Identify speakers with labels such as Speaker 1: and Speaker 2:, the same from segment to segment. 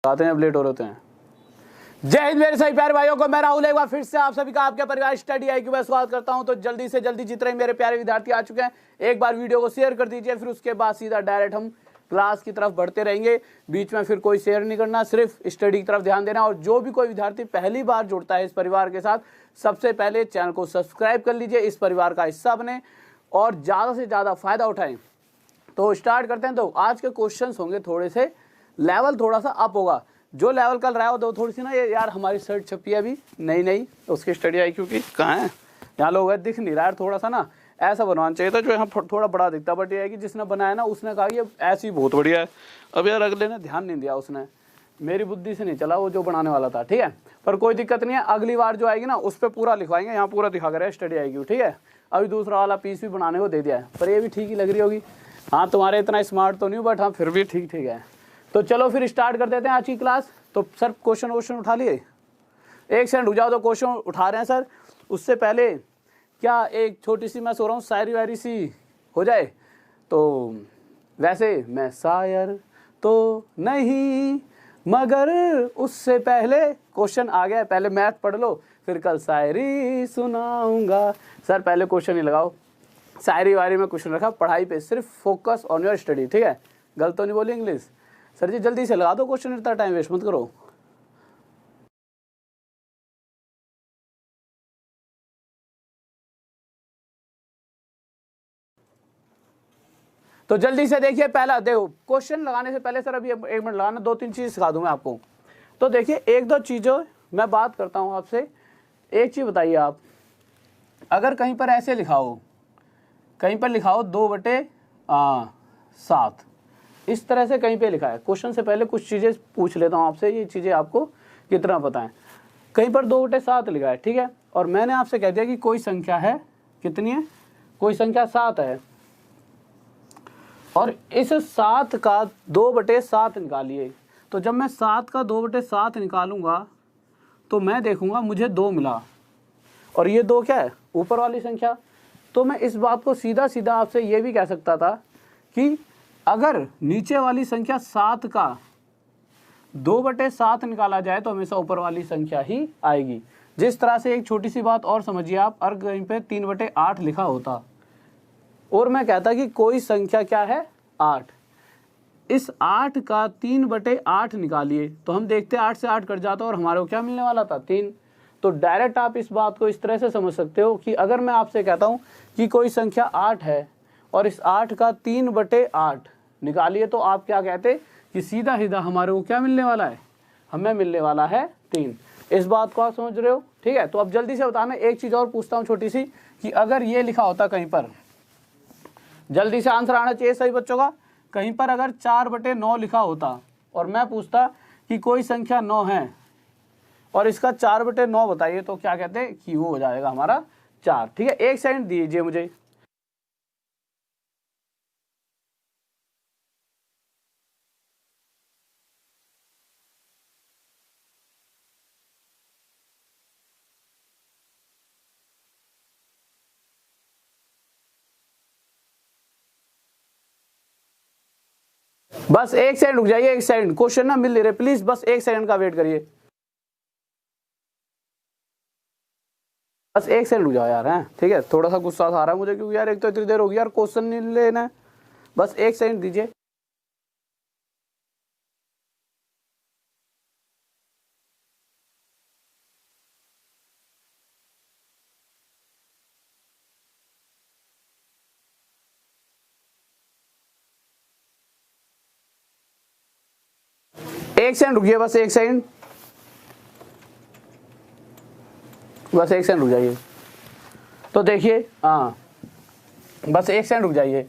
Speaker 1: आते हैं, अब लेट हो रहे होते हैं। जय हिंद मेरे सभी प्यारे भाइयों को, मैं राहुल एक बार फिर से आप सभी का आपके परिवार स्टडी IQ में स्वागत करता हूं। तो जल्दी से जल्दी जितने मेरे प्यारे विद्यार्थी आ चुके हैं, एक बार वीडियो को शेयर कर दीजिए, फिर उसके बाद सीधा डायरेक्ट हम क्लास की तरफ बढ़ते रहेंगे। बीच में फिर कोई शेयर नहीं करना, सिर्फ स्टडी की तरफ ध्यान देना। और जो भी कोई विद्यार्थी पहली बार जुड़ता है इस परिवार के साथ, सबसे पहले चैनल को सब्सक्राइब कर लीजिए, इस परिवार का हिस्सा बने और ज़्यादा से ज़्यादा फायदा उठाएं। तो स्टार्ट करते हैं। तो आज के क्वेश्चंस होंगे थोड़े से, लेवल थोड़ा सा अप होगा। जो लेवल कल रहा हो तो थोड़ी सी ना, ये यार हमारी शर्ट छपी है अभी नई उसकी स्टडी IQ की, कहाँ है यहाँ लोग है, दिख नहीं रहा है। थोड़ा सा ना ऐसा बनवाना चाहिए था जो यहाँ थोड़ा बड़ा दिखता, बट ये है कि जिसने बनाया ना उसने कहा कि ऐसी बहुत बढ़िया है। अब यार अगले ने ध्यान नहीं दिया, उसने मेरी बुद्धि से नहीं चला वो जो बनाने वाला था, ठीक है। पर कोई दिक्कत नहीं है, अगली बार जो आएगी ना उस पर पूरा लिखवाएंगे, यहाँ पूरा दिखा कर स्टडी IQ, ठीक है। अभी दूसरा वाला पीस भी बनाने को दे दिया है, पर ये भी ठीक ही लग रही होगी। हाँ तुम्हारे इतना स्मार्ट तो नहीं, बट हाँ फिर भी ठीक है। तो चलो फिर स्टार्ट कर देते हैं आज की क्लास। तो सर क्वेश्चन उठा लिए, एक सेकंड रुक जाओ। तो क्वेश्चन उठा रहे हैं सर, उससे पहले क्या एक छोटी सी मैं सो रहा हूँ शायरी वायरी सी हो जाए। तो वैसे मैं शायर तो नहीं, मगर उससे पहले क्वेश्चन आ गया, पहले मैथ पढ़ लो फिर कल शायरी सुनाऊंगा। सर पहले क्वेश्चन ही लगाओ, शायरी वायरी में क्वेश्चन रखा, पढ़ाई पे सिर्फ फोकस ऑन योर स्टडी, ठीक है। गलत तो नहीं बोली इंग्लिश। सर जी जल्दी से लगा दो क्वेश्चन, इतना टाइम वेस्ट मत करो। तो जल्दी से देखिए, पहला देखो क्वेश्चन लगाने से पहले सर अभी 1 मिनट लगाना, 2-3 चीज सिखा दूं मैं आपको। तो देखिए 1-2 चीजों मैं बात करता हूं आपसे। एक चीज बताइए आप, अगर कहीं पर ऐसे लिखा हो, कहीं पर लिखा हो 2/7, इस तरह से कहीं पे लिखा है। क्वेश्चन से पहले कुछ चीजें पूछ लेता हूं आपसे, ये चीजें आपको कितना पता है। कहीं पर 2/7 लिखा है, ठीक है, और मैंने आपसे कह दिया कि कोई संख्या है, कितनी है, कोई संख्या 7 है, और इस 7 का 2/7 निकालिए। तो जब मैं 7 का 2/7 निकालूंगा तो मैं देखूंगा मुझे 2 मिला, और ये 2 क्या है, ऊपर वाली संख्या। तो मैं इस बात को सीधा सीधा आपसे ये भी कह सकता था कि अगर नीचे वाली संख्या 7 का 2/7 निकाला जाए तो हमेशा ऊपर वाली संख्या ही आएगी। जिस तरह से एक छोटी सी बात और समझिए आप, अगर कहीं पे 3/8 लिखा होता और मैं कहता कि कोई संख्या क्या है 8, इस 8 का 3/8 निकालिए, तो हम देखते 8 से 8 कट जाता और हमारे को क्या मिलने वाला था, 3। तो डायरेक्ट आप इस बात को इस तरह से समझ सकते हो कि अगर मैं आपसे कहता हूं कि कोई संख्या 8 है और इस 8 का 3/8 निकालिए, तो आप क्या कहते कि सीधा सीधा हमारे को क्या मिलने वाला है, हमें मिलने वाला है 3। इस बात को आप समझ रहे हो, ठीक है। तो अब जल्दी से बताना, एक चीज और पूछता हूँ छोटी सी, कि अगर ये लिखा होता कहीं पर, जल्दी से आंसर आना चाहिए सही बच्चों का, कहीं पर अगर 4/9 लिखा होता और मैं पूछता कि कोई संख्या 9 है और इसका 4/9 बताइए, तो क्या कहते हैं कि वो हो जाएगा हमारा 4, ठीक है। एक सेकंड दीजिए मुझे। बस 1 सेकंड रुक जाइए, 1 सेकंड, क्वेश्चन ना मिल नहीं रहे, प्लीज बस 1 सेकंड का वेट करिए, बस 1 सेकंड रुक जाओ यार, हैं, ठीक है। थोड़ा सा गुस्सा आ रहा है मुझे, क्योंकि यार एक तो इतनी देर हो गई यार, क्वेश्चन नहीं लेना है। बस 1 सेकंड दीजिए। एक सेकंड रुकिए, बस 1 सेकंड, बस 1 सेकंड रुक जाइए। तो देखिए, हाँ बस 1 सेकंड रुक जाइए।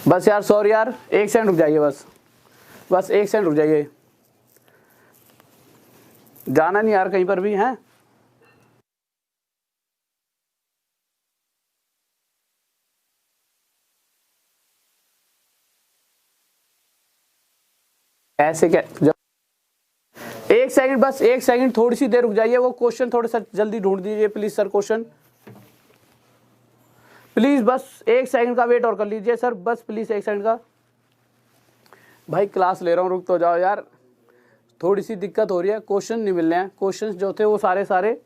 Speaker 1: बस यार सॉरी यार, 1 सेकंड रुक जाइए, बस 1 सेकंड रुक जाइए। जाना नहीं यार कहीं पर भी, हैं। ऐसे क्या, एक सेकंड, बस एक सेकंड, थोड़ी सी देर रुक जाइए। वो क्वेश्चन थोड़ा सा जल्दी ढूंढ दीजिए प्लीज सर, क्वेश्चन प्लीज, बस एक सेकंड का वेट और कर लीजिए सर, बस प्लीज एक सेकंड का। भाई क्लास ले रहा हूँ, रुक तो जाओ यार, थोड़ी सी दिक्कत हो रही है, क्वेश्चन नहीं मिल रहे हैं। क्वेश्चन जो थे वो सारे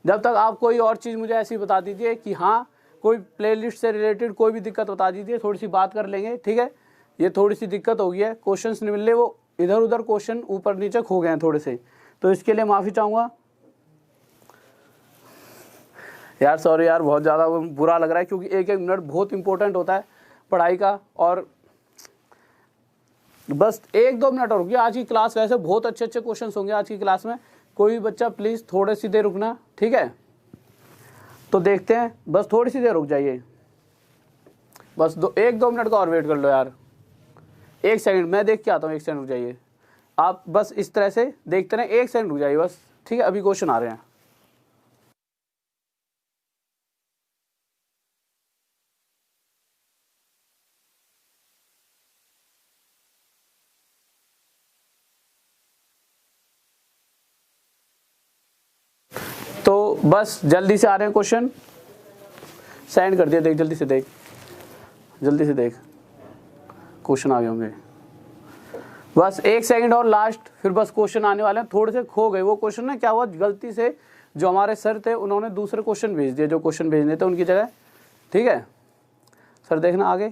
Speaker 1: जब तक आप कोई और चीज़ मुझे ऐसी बता दीजिए कि हाँ कोई प्लेलिस्ट से रिलेटेड कोई भी दिक्कत बता दीजिए, थोड़ी सी बात कर लेंगे, ठीक है। ये थोड़ी सी दिक्कत हो गई है, क्वेश्चन नहीं मिल रहे, वो इधर उधर क्वेश्चन ऊपर नीचे खो गए हैं थोड़े से, तो इसके लिए माफ़ी चाहूँगा यार, सॉरी यार, बहुत ज़्यादा बुरा लग रहा है, क्योंकि एक एक मिनट बहुत इंपॉर्टेंट होता है पढ़ाई का। और बस एक दो मिनट और रुकिए, आज की क्लास वैसे बहुत अच्छे अच्छे क्वेश्चन होंगे आज की क्लास में। कोई भी बच्चा प्लीज़ थोड़ी सी देर रुकना, ठीक है। तो देखते हैं, बस थोड़ी सी देर रुक जाइए, बस एक दो मिनट का और वेट कर लो यार, एक सेकंड मैं देख के आता हूँ, एक सेकंड रुक जाइए आप, बस इस तरह से देखते रहें, एक सेकंड रुक जाइए बस, ठीक है। अभी क्वेश्चन आ रहे हैं। तो बस जल्दी से आ रहे हैं क्वेश्चन, सेंड कर दिया, देख जल्दी से देख, जल्दी से देख, क्वेश्चन आ गए होंगे, बस एक सेकंड और लास्ट, फिर बस क्वेश्चन आने वाले हैं। थोड़े से खो गए वो क्वेश्चन ना, क्या हुआ गलती से जो हमारे सर थे उन्होंने दूसरे क्वेश्चन भेज दिए, जो क्वेश्चन भेजने थे उनकी जगह, ठीक है सर। देखना आगे,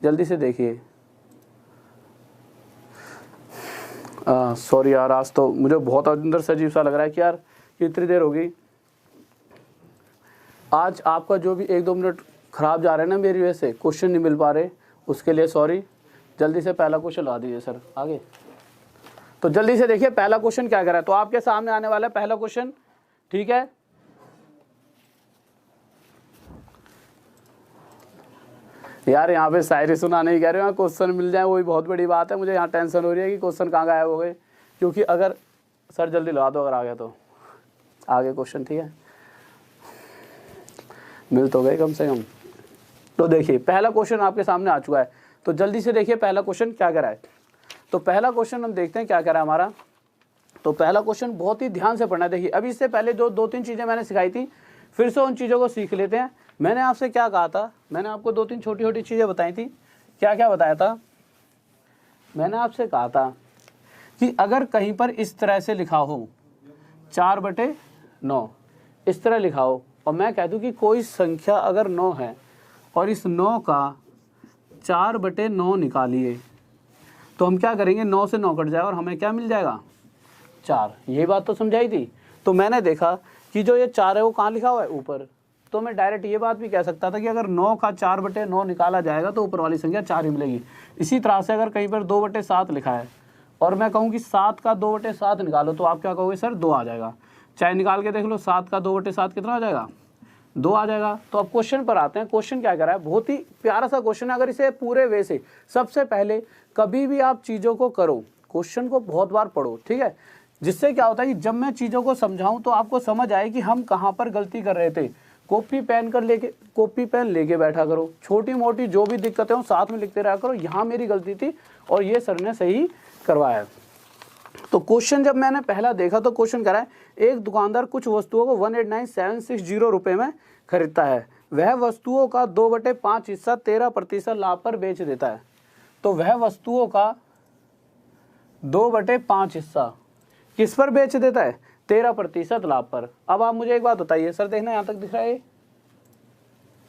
Speaker 1: जल्दी से देखिए। सॉरी यार, आज तो मुझे बहुत अंदर से अजीब सा लग रहा है कि यार इतनी देर हो गई। आज आपका जो भी एक दो मिनट खराब जा रहे हैं ना मेरी वजह से, क्वेश्चन नहीं मिल पा रहे, उसके लिए सॉरी। जल्दी से पहला क्वेश्चन ला दीजिए सर आगे। तो जल्दी से देखिए पहला क्वेश्चन क्या कर रहा है, तो आपके सामने आने वाला है पहला क्वेश्चन, ठीक है। यार यहाँ पे शायरी सुना नहीं कह रहे हो, क्वेश्चन मिल जाए वही बहुत बड़ी बात है। मुझे यहाँ टेंशन हो रही है कि क्वेश्चन कहाँ गायब हो गए, क्योंकि अगर सर जल्दी लगा दो, अगर आ गया तो आगे क्वेश्चन, ठीक है, मिल तो गए कम से कम। तो देखिए पहला क्वेश्चन आपके सामने आ चुका है, तो जल्दी से देखिए पहला क्वेश्चन क्या कर रहा है। तो पहला क्वेश्चन हम देखते हैं क्या कर रहा है हमारा। तो पहला क्वेश्चन बहुत ही ध्यान से पढ़ना है। देखिए अभी इससे पहले जो दो तीन चीज़ें मैंने सिखाई थी, फिर से उन चीज़ों को सीख लेते हैं। मैंने आपसे क्या कहा था, मैंने आपको दो तीन छोटी छोटी चीज़ें बताई थी। क्या क्या बताया था, मैंने आपसे कहा था कि अगर कहीं पर इस तरह से लिखा हो 4/9, इस तरह लिखा हो, और मैं कह दूं कि कोई संख्या अगर 9 है और इस 9 का 4/9 निकालिए, तो हम क्या करेंगे, 9 से 9 कट जाएगा और हमें क्या मिल जाएगा, 4। यही बात तो समझाई थी। तो मैंने देखा कि जो ये 4 है वो कहाँ लिखा हुआ है, ऊपर। तो मैं डायरेक्ट ये बात भी कह सकता था कि अगर 9 का 4/9 निकाला जाएगा तो ऊपर वाली संख्या 4 ही मिलेगी। इसी तरह से अगर कहीं पर 2/7 लिखा है और मैं कहूँ कि 7 का 2/7 निकालो, तो आप क्या कहोगे, सर 2 आ जाएगा। चाहे निकाल के देख लो, 7 का 2/7 कितना आ जाएगा, 2 आ जाएगा। तो अब क्वेश्चन पर आते हैं। क्वेश्चन क्या कर रहा है, बहुत ही प्यारा सा क्वेश्चन है। अगर इसे पूरे वे से, सबसे पहले कभी भी आप चीज़ों को करो, क्वेश्चन को बहुत बार पढ़ो, ठीक है, जिससे क्या होता है कि जब मैं चीज़ों को समझाऊं तो आपको समझ आए कि हम कहाँ पर गलती कर रहे थे। कॉपी पेन लेके बैठा करो, छोटी मोटी जो भी दिक्कतें हो साथ में लिखते रहा करो, यहाँ मेरी गलती थी और ये सर ने सही करवाया। तो क्वेश्चन जब मैंने पहला देखा तो क्वेश्चन कह रहा है, एक दुकानदार कुछ वस्तुओं को 189,760 रुपये में खरीदता है। वह वस्तुओं का 2/5 हिस्सा 13% लाभ पर बेच देता है। तो वह वस्तुओं का 2/5 हिस्सा किस पर बेच देता है, 13% लाभ पर। अब आप मुझे एक बात बताइए, सर देखना यहाँ तक दिख रहा है,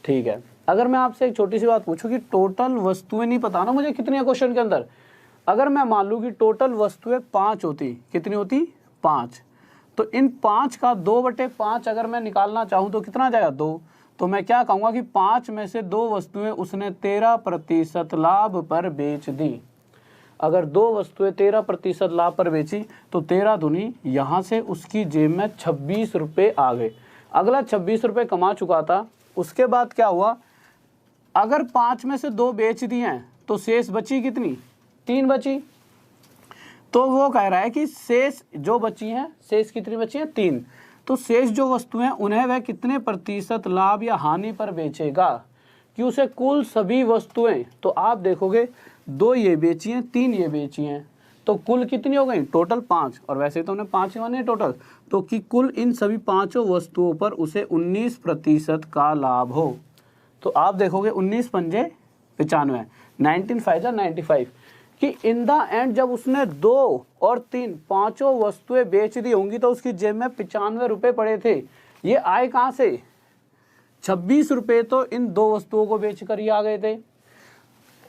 Speaker 1: ठीक है। अगर मैं आपसे एक छोटी सी बात पूछूं कि टोटल वस्तुएं, नहीं पता ना मुझे कितनी है क्वेश्चन के अंदर, अगर मैं मान लूँ कि टोटल वस्तुएं 5 होती, कितनी होती, 5, तो इन 5 का 2/5 अगर मैं निकालना चाहूँ तो कितना आ जाएगा, 2। तो मैं क्या कहूँगा कि 5 में से 2 वस्तुएं उसने 13% लाभ पर बेच दी। अगर 2 वस्तुएं 13% लाभ पर बेची तो 13 दूनी, यहाँ से उसकी जेब में 26 रुपये आ गए। अगला 26 रुपये कमा चुका था। उसके बाद क्या हुआ, अगर 5 में से 2 बेच दिए हैं तो शेष बची कितनी, 3 बची। तो वो कह रहा है कि शेष जो बची हैं, शेष कितनी बची हैं, 3। तो शेष जो वस्तुएं उन्हें वह कितने प्रतिशत लाभ या हानि पर बेचेगा, कि उसे कुल सभी वस्तुएं, तो आप देखोगे 2 ये बेची हैं, 3 ये बेची हैं, तो कुल कितनी हो गई, टोटल 5, और वैसे तो हमने 5 ही माने हैं टोटल, तो कि कुल इन सभी पांचों वस्तुओं पर उसे 19% का लाभ हो। तो आप देखोगे 19 पंजे 95, 19 5 95, कि इन द एंड जब उसने 2 और 3 पांचों वस्तुएं बेच दी होंगी तो उसकी जेब में 95 रुपये पड़े थे। ये आए कहाँ से, 26 रुपये तो इन 2 वस्तुओं को बेचकर ही आ गए थे,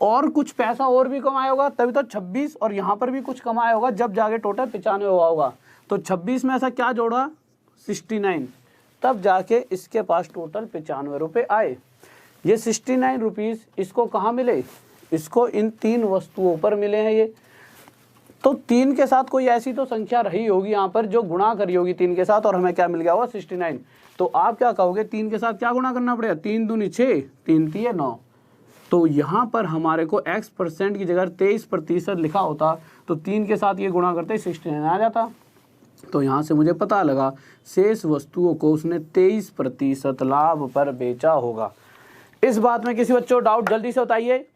Speaker 1: और कुछ पैसा और भी कमाया होगा तभी तो 26, और यहाँ पर भी कुछ कमाया होगा जब जाके टोटल 95 हुआ होगा। तो 26 में ऐसा क्या जोड़ा, 69, तब जाके इसके पास टोटल 95 रुपये आए। ये 69 रुपीज़ इसको कहाँ मिले, इसको इन 3 वस्तुओं पर मिले हैं ये। तो 3 के साथ कोई ऐसी तो संख्या रही होगी यहाँ पर जो गुणा करी होगी 3 के साथ, और हमें क्या मिल गया होगा, 69। तो आप क्या कहोगे, 3 के साथ क्या गुणा करना पड़ेगा, 3 दूनी 6, 3 तिये 9। तो यहाँ पर हमारे को x% की जगह 23% लिखा होता तो 3 के साथ ये गुणा करते 69 आ जाता। तो यहाँ से मुझे पता लगा शेष वस्तुओं को उसने 23% लाभ पर बेचा होगा। इस बात में किसी बच्चों डाउट, जल्दी से बताइए,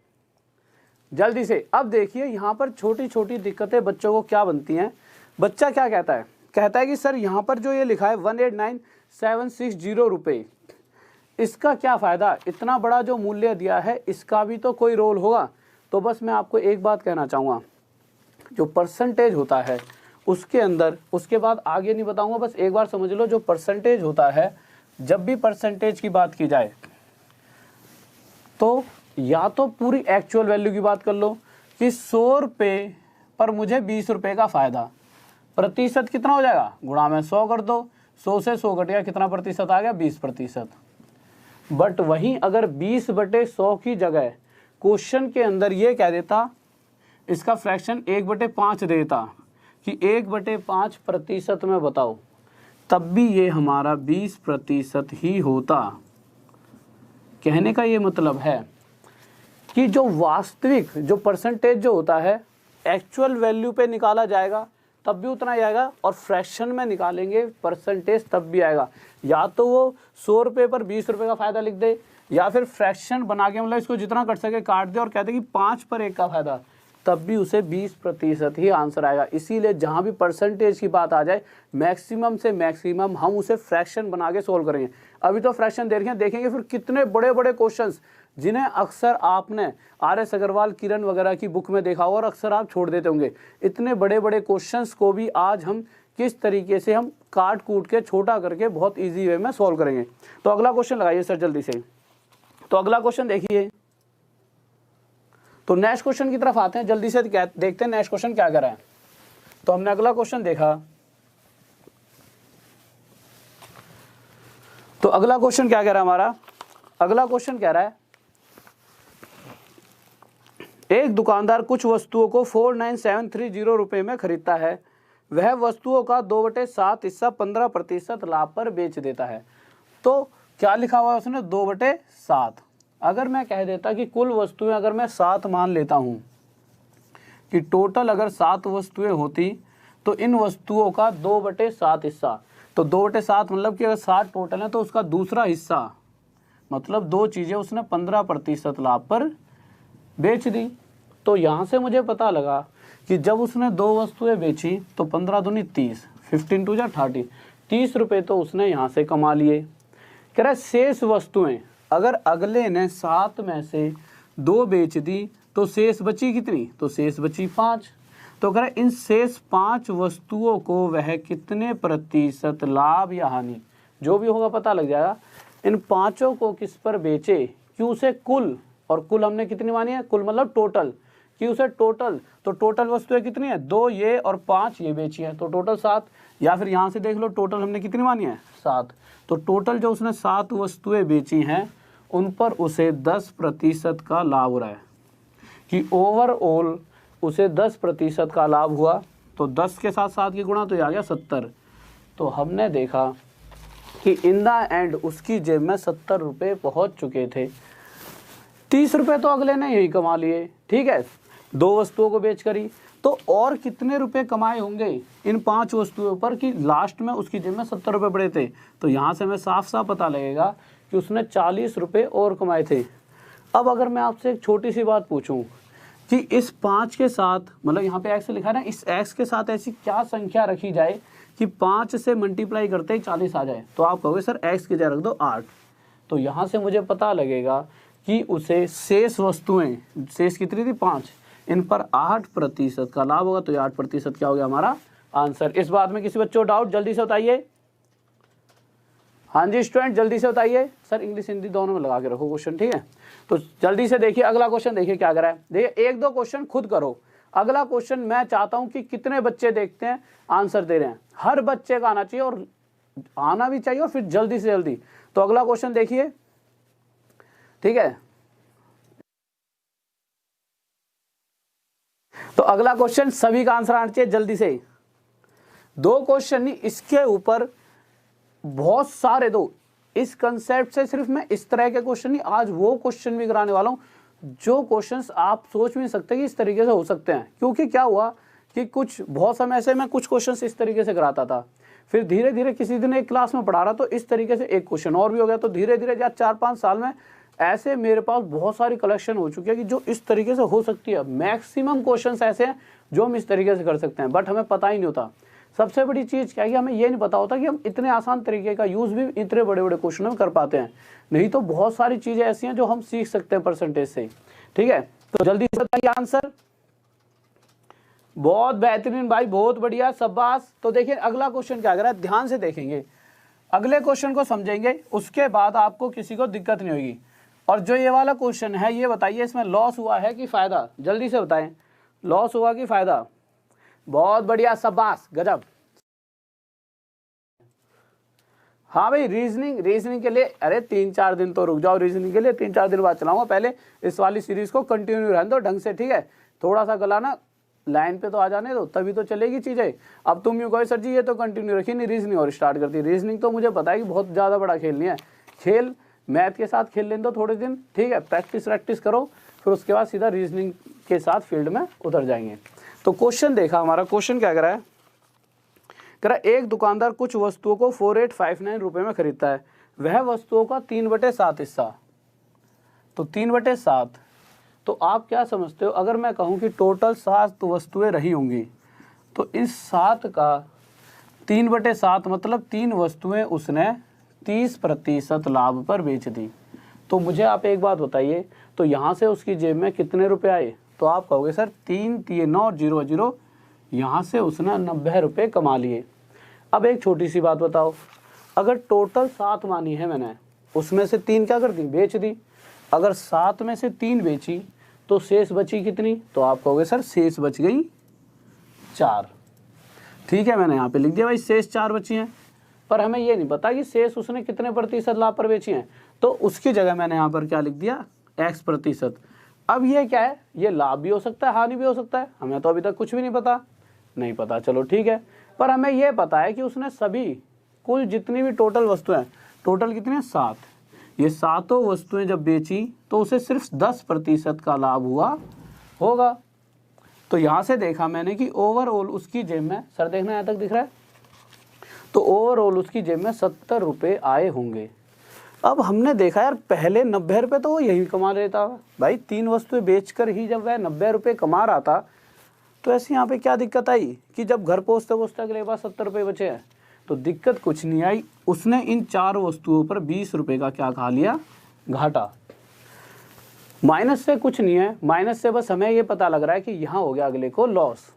Speaker 1: जल्दी से। अब देखिए यहाँ पर छोटी छोटी दिक्कतें बच्चों को क्या बनती हैं। बच्चा क्या कहता है, कहता है कि सर यहाँ पर जो ये लिखा है 189,760 रुपये, इसका क्या फ़ायदा, इतना बड़ा जो मूल्य दिया है इसका भी तो कोई रोल होगा। तो बस मैं आपको एक बात कहना चाहूँगा, जो परसेंटेज होता है उसके अंदर, उसके बाद आगे नहीं बताऊँगा, बस एक बार समझ लो, जो परसेंटेज होता है, जब भी परसेंटेज की बात की जाए तो या तो पूरी एक्चुअल वैल्यू की बात कर लो कि 100 रुपये पर मुझे 20 रुपये का फ़ायदा, प्रतिशत कितना हो जाएगा, गुणा में 100 कर दो, 100 से 100 घट गया, कितना प्रतिशत आ गया, 20%। बट वहीं अगर 20/100 की जगह क्वेश्चन के अंदर ये कह देता, इसका फ्रैक्शन 1/5 देता कि 1/5% में बताओ, तब भी ये हमारा 20% ही होता। कहने का ये मतलब है कि जो वास्तविक जो परसेंटेज जो होता है एक्चुअल वैल्यू पे निकाला जाएगा तब भी उतना ही आएगा, और फ्रैक्शन में निकालेंगे परसेंटेज तब भी आएगा। या तो वो 100 रुपये पर 20 रुपये का फ़ायदा लिख दे, या फिर फ्रैक्शन बना के मतलब इसको जितना कट सके काट दे और कहते कि 5 पर 1 का फ़ायदा, तब भी उसे 20% ही आंसर आएगा। इसीलिए जहाँ भी परसेंटेज की बात आ जाए मैक्सिमम से मैक्सिमम हम उसे फ्रैक्शन बना के सोल्व करेंगे। अभी तो फ्रैक्शन देखेंगे फिर कितने बड़े बड़े क्वेश्चंस जिन्हें अक्सर आपने RS अग्रवाल, किरण वगैरह की बुक में देखा और अक्सर आप छोड़ देते होंगे। इतने बड़े बड़े क्वेश्चंस को भी आज हम किस तरीके से हम काट कूट के छोटा करके बहुत ईजी वे में सॉल्व करेंगे। तो अगला क्वेश्चन लगाइए सर जल्दी से। तो अगला क्वेश्चन देखिए, तो नेक्स्ट क्वेश्चन की तरफ आते हैं, जल्दी से देखते हैं नेक्स्ट क्वेश्चन क्या कर रहा है। तो हमने अगला क्वेश्चन देखा, तो अगला क्वेश्चन क्या कह रहा है हमारा, अगला क्वेश्चन कह रहा है एक दुकानदार कुछ वस्तुओं को 49,730 रुपये में खरीदता है, वह वस्तुओं का 2/7 हिस्सा 15% लाभ पर बेच देता है। तो क्या लिखा हुआ है उसने, 2/7। अगर मैं कह देता कि कुल वस्तुएं अगर मैं 7 मान लेता हूं कि टोटल अगर 7 वस्तुएं होती तो इन वस्तुओं का 2/7 हिस्सा, तो 2/7 मतलब कि अगर 7 टोटल है तो उसका दूसरा हिस्सा, मतलब 2 चीज़ें उसने 15% लाभ पर बेच दी। तो यहाँ से मुझे पता लगा कि जब उसने 2 वस्तुएं बेची तो 15 दूनी 30, 15 2 जा 30, 30 रुपये तो उसने यहाँ से कमा लिए। कह रहा है शेष वस्तुएं अगर अगले ने 7 में से 2 बेच दी तो शेष बची कितनी, तो शेष बची 5। तो कह रहा है इन शेष 5 वस्तुओं को वह कितने प्रतिशत लाभ या हानि, जो भी होगा पता लग जाएगा। इन 5 को किस पर बेचे, कि उसे कुल, और कुल हमने कितनी मानी है, कुल मतलब टोटल, कि उसे टोटल, तो टोटल वस्तुएं कितनी है, 2 ये और 5 ये बेची है, तो टोटल 7। या फिर यहाँ से देख लो टोटल हमने कितनी मानी है, 7। तो टोटल जो उसने 7 वस्तुएं बेची हैं उन पर उसे 10% का लाभ हो रहा है, कि ओवरऑल उसे 10% का लाभ हुआ। तो 10 के साथ 7 की गुणा तो ये आ गया 70। तो हमने देखा कि इन द एंड उसकी जेब में 70 रुपये पहुँच चुके थे। 30 रुपये तो अगले ने यही कमा लिए, ठीक है, 2 वस्तुओं को बेच करी। तो और कितने रुपए कमाए होंगे इन 5 वस्तुओं पर कि लास्ट में उसकी जेब में 70 रुपये पड़े थे। तो यहाँ से हमें साफ साफ पता लगेगा कि उसने 40 रुपये और कमाए थे। अब अगर मैं आपसे एक छोटी सी बात पूछूं कि इस 5 के साथ, मतलब यहाँ पे x लिखा है ना, इस x के साथ ऐसी क्या संख्या रखी जाए कि 5 से मल्टीप्लाई करते ही 40 आ जाए। तो आप कहोगे सर x की जगह रख दो 8। तो यहाँ से मुझे पता लगेगा कि उसे शेष वस्तुएं, शेष कितनी थी 5, इन पर 8% का लाभ होगा। तो ये 8% क्या हो गया हमारा आंसर। इस बात में किसी बच्चों डाउट, जल्दी से बताइए। हाँ जी स्टूडेंट जल्दी से बताइए। सर इंग्लिश हिंदी दोनों में लगा के रखो क्वेश्चन, ठीक है। तो जल्दी से देखिए अगला क्वेश्चन, देखिए क्या करा है। देखिए 1-2 क्वेश्चन खुद करो। अगला क्वेश्चन मैं चाहता हूं कि कितने बच्चे देखते हैं आंसर दे रहे हैं। हर बच्चे का आना चाहिए और आना भी चाहिए और फिर जल्दी से जल्दी। तो अगला क्वेश्चन देखिए, ठीक है। तो अगला क्वेश्चन सभी का आंसर आना चाहिए जल्दी से। 2 क्वेश्चन नहीं, इसके ऊपर बहुत सारे दो। इस कंसेप्ट से सिर्फ मैं इस तरह के क्वेश्चन नहीं, आज वो क्वेश्चन भी कराने वाला हूं जो क्वेश्चंस आप सोच भी नहीं सकते कि इस तरीके से हो सकते हैं। क्योंकि क्या हुआ कि कुछ बहुत समय से मैं कुछ क्वेश्चंस इस तरीके से कराता था, फिर धीरे धीरे किसी दिन एक क्लास में पढ़ा रहा तो इस तरीके से एक क्वेश्चन और भी हो गया। तो धीरे धीरे 4-5 साल में ऐसे मेरे पास बहुत सारी कलेक्शन हो चुकी है कि जो इस तरीके से हो सकती है। मैक्सिमम क्वेश्चंस ऐसे हैं जो हम इस तरीके से कर सकते हैं, बट हमें पता ही नहीं होता। सबसे बड़ी चीज़ क्या है कि हमें ये नहीं पता होता कि हम इतने आसान तरीके का यूज़ भी इतने बड़े बड़े क्वेश्चन में कर पाते हैं। नहीं तो बहुत सारी चीज़ें ऐसी हैं जो हम सीख सकते हैं परसेंटेज से, ठीक है। तो जल्दी से बताइए आंसर। बहुत बेहतरीन भाई, बहुत बढ़िया, शाबाश। तो देखिए अगला क्वेश्चन क्या कर रहा है, ध्यान से देखेंगे, अगले क्वेश्चन को समझेंगे, उसके बाद आपको किसी को दिक्कत नहीं होगी। और जो ये वाला क्वेश्चन है ये बताइए इसमें लॉस हुआ है कि फायदा, जल्दी से बताएं। लॉस हुआ कि फायदा? बहुत बढ़िया, शाबाश, गजब। हाँ भाई रीजनिंग के लिए अरे 3-4 दिन तो रुक जाओ, रीजनिंग के लिए 3-4 दिन बाद चलाऊंगा। पहले इस वाली सीरीज को कंटिन्यू रहने दो ढंग से, ठीक है। थोड़ा सा गला ना लाइन पे तो आ जाने दो, तभी तो चलेगी चीजें। अब तुम यूँ कहो सर जी ये तो कंटिन्यू रखी नहीं, रीजनिंग और स्टार्ट करती। रीजनिंग तो मुझे पता है कि बहुत ज्यादा बड़ा खेल नहीं है, खेल मैथ के साथ खेल लेने दो थोड़े दिन, ठीक है। प्रैक्टिस करो, फिर उसके बाद सीधा रीजनिंग के साथ फील्ड में उतर जाएंगे। तो क्वेश्चन देखा हमारा, क्वेश्चन क्या करा है, कह रहा एक दुकानदार कुछ वस्तुओं को 4859 रुपए में खरीदता है। वह वस्तुओं का 3/7 हिस्सा, तो 3/7। तो आप क्या समझते हो, अगर मैं कहूं कि टोटल 7 वस्तुएं रही होंगी, तो इस 7 का 3/7 मतलब 3 वस्तुएं उसने 30% लाभ पर बेच दी। तो मुझे आप एक बात बताइए, तो यहाँ से उसकी जेब में कितने रुपए आए? तो आप कहोगे सर 3 9 और 0 0, यहाँ से उसने 90 रुपये कमा लिए। अब एक छोटी सी बात बताओ, अगर टोटल 7 मानी है मैंने, उसमें से 3 क्या कर दी, बेच दी। अगर 7 में से 3 बेची तो शेष बची कितनी? तो आप कहोगे सर शेष बच गई 4। ठीक है, मैंने यहाँ पे लिख दिया भाई शेष 4 बची हैं, पर हमें ये नहीं पता कि शेष उसने कितने प्रतिशत लाभ पर बेची हैं। तो उसकी जगह मैंने यहाँ पर क्या लिख दिया, x%। अब ये क्या है, ये लाभ भी हो सकता है हानि भी हो सकता है, हमें तो अभी तक कुछ भी नहीं पता, चलो ठीक है। पर हमें ये पता है कि उसने सभी कुल जितनी भी टोटल वस्तुएं, टोटल कितनी है 7, ये 7 वस्तुएं जब बेची तो उसे सिर्फ 10% का लाभ हुआ होगा। तो यहाँ से देखा मैंने कि ओवरऑल उसकी जेब में, सर देखना यहाँ तक दिख रहा है, तो ओवरऑल उसकी जेब में 70 रुपये आए होंगे। अब हमने देखा यार पहले 90 रुपये तो वो यही कमा लेता भाई, 3 वस्तुएं बेचकर ही जब वह 90 रुपये कमा रहा था, तो ऐसे यहाँ पे क्या दिक्कत आई कि जब घर पहुँचते अगले बार 70 रुपये बचे हैं। तो दिक्कत कुछ नहीं आई, उसने इन 4 वस्तुओं पर 20 रुपये का क्या खा लिया, घाटा। माइनस से कुछ नहीं है, माइनस से बस हमें ये पता लग रहा है कि यहाँ हो गया अगले को लॉस।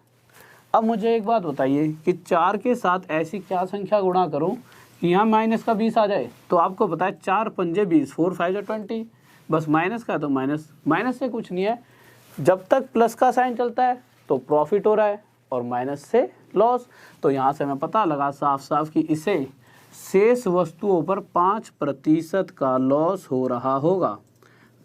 Speaker 1: अब मुझे एक बात बताइए कि 4 के साथ ऐसी क्या संख्या गुणा करूं कि यहाँ माइनस का 20 आ जाए। तो आपको पता है 4 पंजे 20, 4 5 20, बस माइनस का तो माइनस से कुछ नहीं है। जब तक प्लस का साइन चलता है तो प्रॉफिट हो रहा है और माइनस से लॉस। तो यहाँ से हमें पता लगा साफ साफ कि इसे शेष वस्तुओं पर 5% का लॉस हो रहा होगा।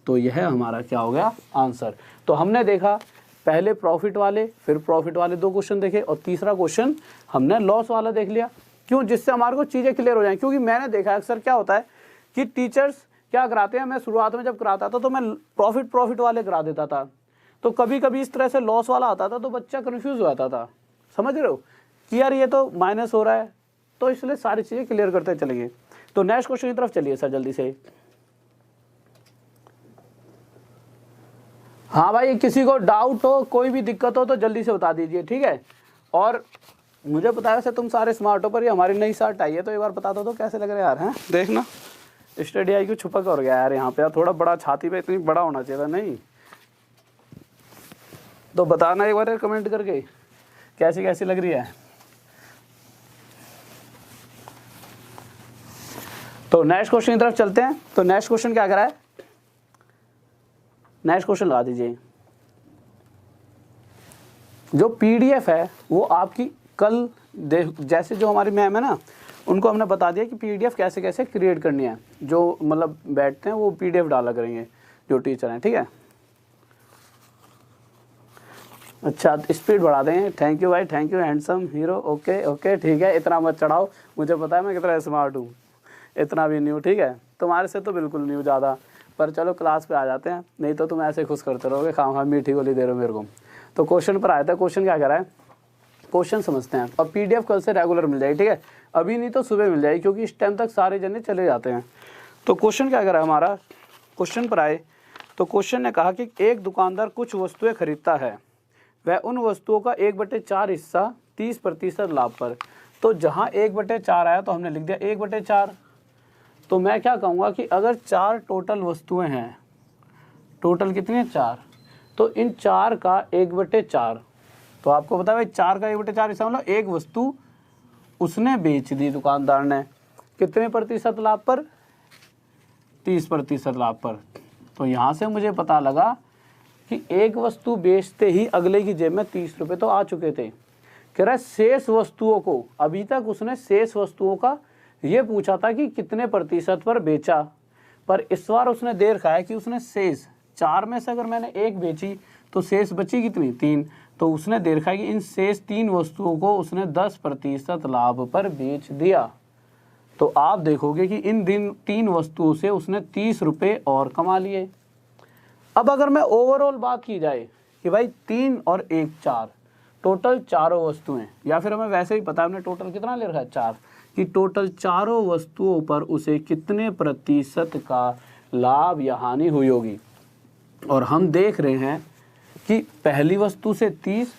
Speaker 1: तो यह हमारा क्या हो गया आंसर। तो हमने देखा पहले प्रॉफिट वाले, फिर प्रॉफिट वाले 2 क्वेश्चन देखे और तीसरा क्वेश्चन हमने लॉस वाला देख लिया। क्यों? जिससे हमारे को चीज़ें क्लियर हो जाएं। क्योंकि मैंने देखा अक्सर क्या होता है कि टीचर्स क्या कराते हैं, मैं शुरुआत में जब कराता था तो मैं प्रॉफिट वाले करा देता था, तो कभी कभी इस तरह से लॉस वाला आता था तो बच्चा कन्फ्यूज हो जाता था, समझ रहे हो कि यार ये तो माइनस हो रहा है। तो इसलिए सारी चीज़ें क्लियर करते चलेंगे। तो नेक्स्ट क्वेश्चन की तरफ चलिए सर जल्दी से। हाँ भाई, किसी को डाउट हो, कोई भी दिक्कत हो तो जल्दी से बता दीजिए, ठीक है। और मुझे पता है वैसे तुम सारे स्मार्ट हो, पर ये हमारी नई शर्ट आई है तो एक बार बता दो तो कैसे लग रहे हैं यार, हैं देखना स्टडी आई क्यों छुपक हो गया यार यहाँ पे यार, थोड़ा बड़ा छाती पे इतनी बड़ा होना चाहिए था, नहीं तो बताना एक बार कमेंट करके कैसी कैसी लग रही है। तो नेक्स्ट क्वेश्चन की तरफ चलते हैं। तो नेक्स्ट क्वेश्चन क्या करा है, नेक्स्ट क्वेश्चन लगा दीजिए। जो पीडीएफ है वो आपकी कल जैसे जो हमारी मैम है ना, उनको हमने बता दिया कि पीडीएफ कैसे कैसे क्रिएट करनी है। जो मतलब बैठते हैं वो पीडीएफ डाला करेंगे जो टीचर हैं, ठीक है। अच्छा स्पीड बढ़ा दें, थैंक यू भाई, thank you handsome hero, okay okay ठीक है। इतना मत चढ़ाओ, मुझे पता है मैं कितना स्मार्ट हूँ, इतना भी नहीं हूँ, ठीक है। तुम्हारे से तो बिल्कुल नहीं हूँ ज़्यादा, पर चलो क्लास पे आ जाते हैं, नहीं तो तुम ऐसे खुश करते रहोगे, खाम खाम मीठी गोली दे रहे हो मेरे को। तो क्वेश्चन पर आया था, क्वेश्चन क्या कह रहा है, क्वेश्चन समझते हैं। और पीडीएफ कल से रेगुलर मिल जाएगी, ठीक है, अभी नहीं तो सुबह मिल जाएगी क्योंकि इस टाइम तक सारे जने चले जाते हैं। तो क्वेश्चन क्या कह रहा है हमारा, क्वेश्चन पर आए तो क्वेश्चन ने कहा कि एक दुकानदार कुछ वस्तुएं खरीदता है, वह उन वस्तुओं का 1/4 हिस्सा 30% लाभ पर। तो जहाँ 1/4 आया तो हमने लिख दिया 1/4। तो मैं क्या कहूँगा कि अगर 4 टोटल वस्तुएं हैं, टोटल कितनी है 4, तो इन 4 का 1/4, तो आपको पता है भाई 4 का 1/4 हिस्सा मतलब एक वस्तु उसने बेच दी दुकानदार ने, कितने प्रतिशत लाभ पर, 30% लाभ पर। तो यहाँ से मुझे पता लगा कि एक वस्तु बेचते ही अगले की जेब में 30 रुपये तो आ चुके थे। कह रहा है शेष वस्तुओं को, अभी तक उसने शेष वस्तुओं का ये पूछा था कि कितने प्रतिशत पर बेचा, पर इस बार उसने दे रखा है कि उसने शेष 4 में से अगर मैंने 1 बेची तो शेष बची कितनी 3, तो उसने दे रखा है कि इन शेष 3 वस्तुओं को उसने 10% लाभ पर बेच दिया। तो आप देखोगे कि इन 3 वस्तुओं से उसने 30 रुपये और कमा लिए। अब अगर मैं ओवरऑल बात की जाए कि भाई 3 और 1 4, टोटल चारों वस्तुएं, या फिर हमें वैसे ही पता है हमने टोटल कितना ले रखा है 4, कि टोटल चारों वस्तुओं पर उसे कितने प्रतिशत का लाभ या हानि हुई होगी। और हम देख रहे हैं कि पहली वस्तु से 30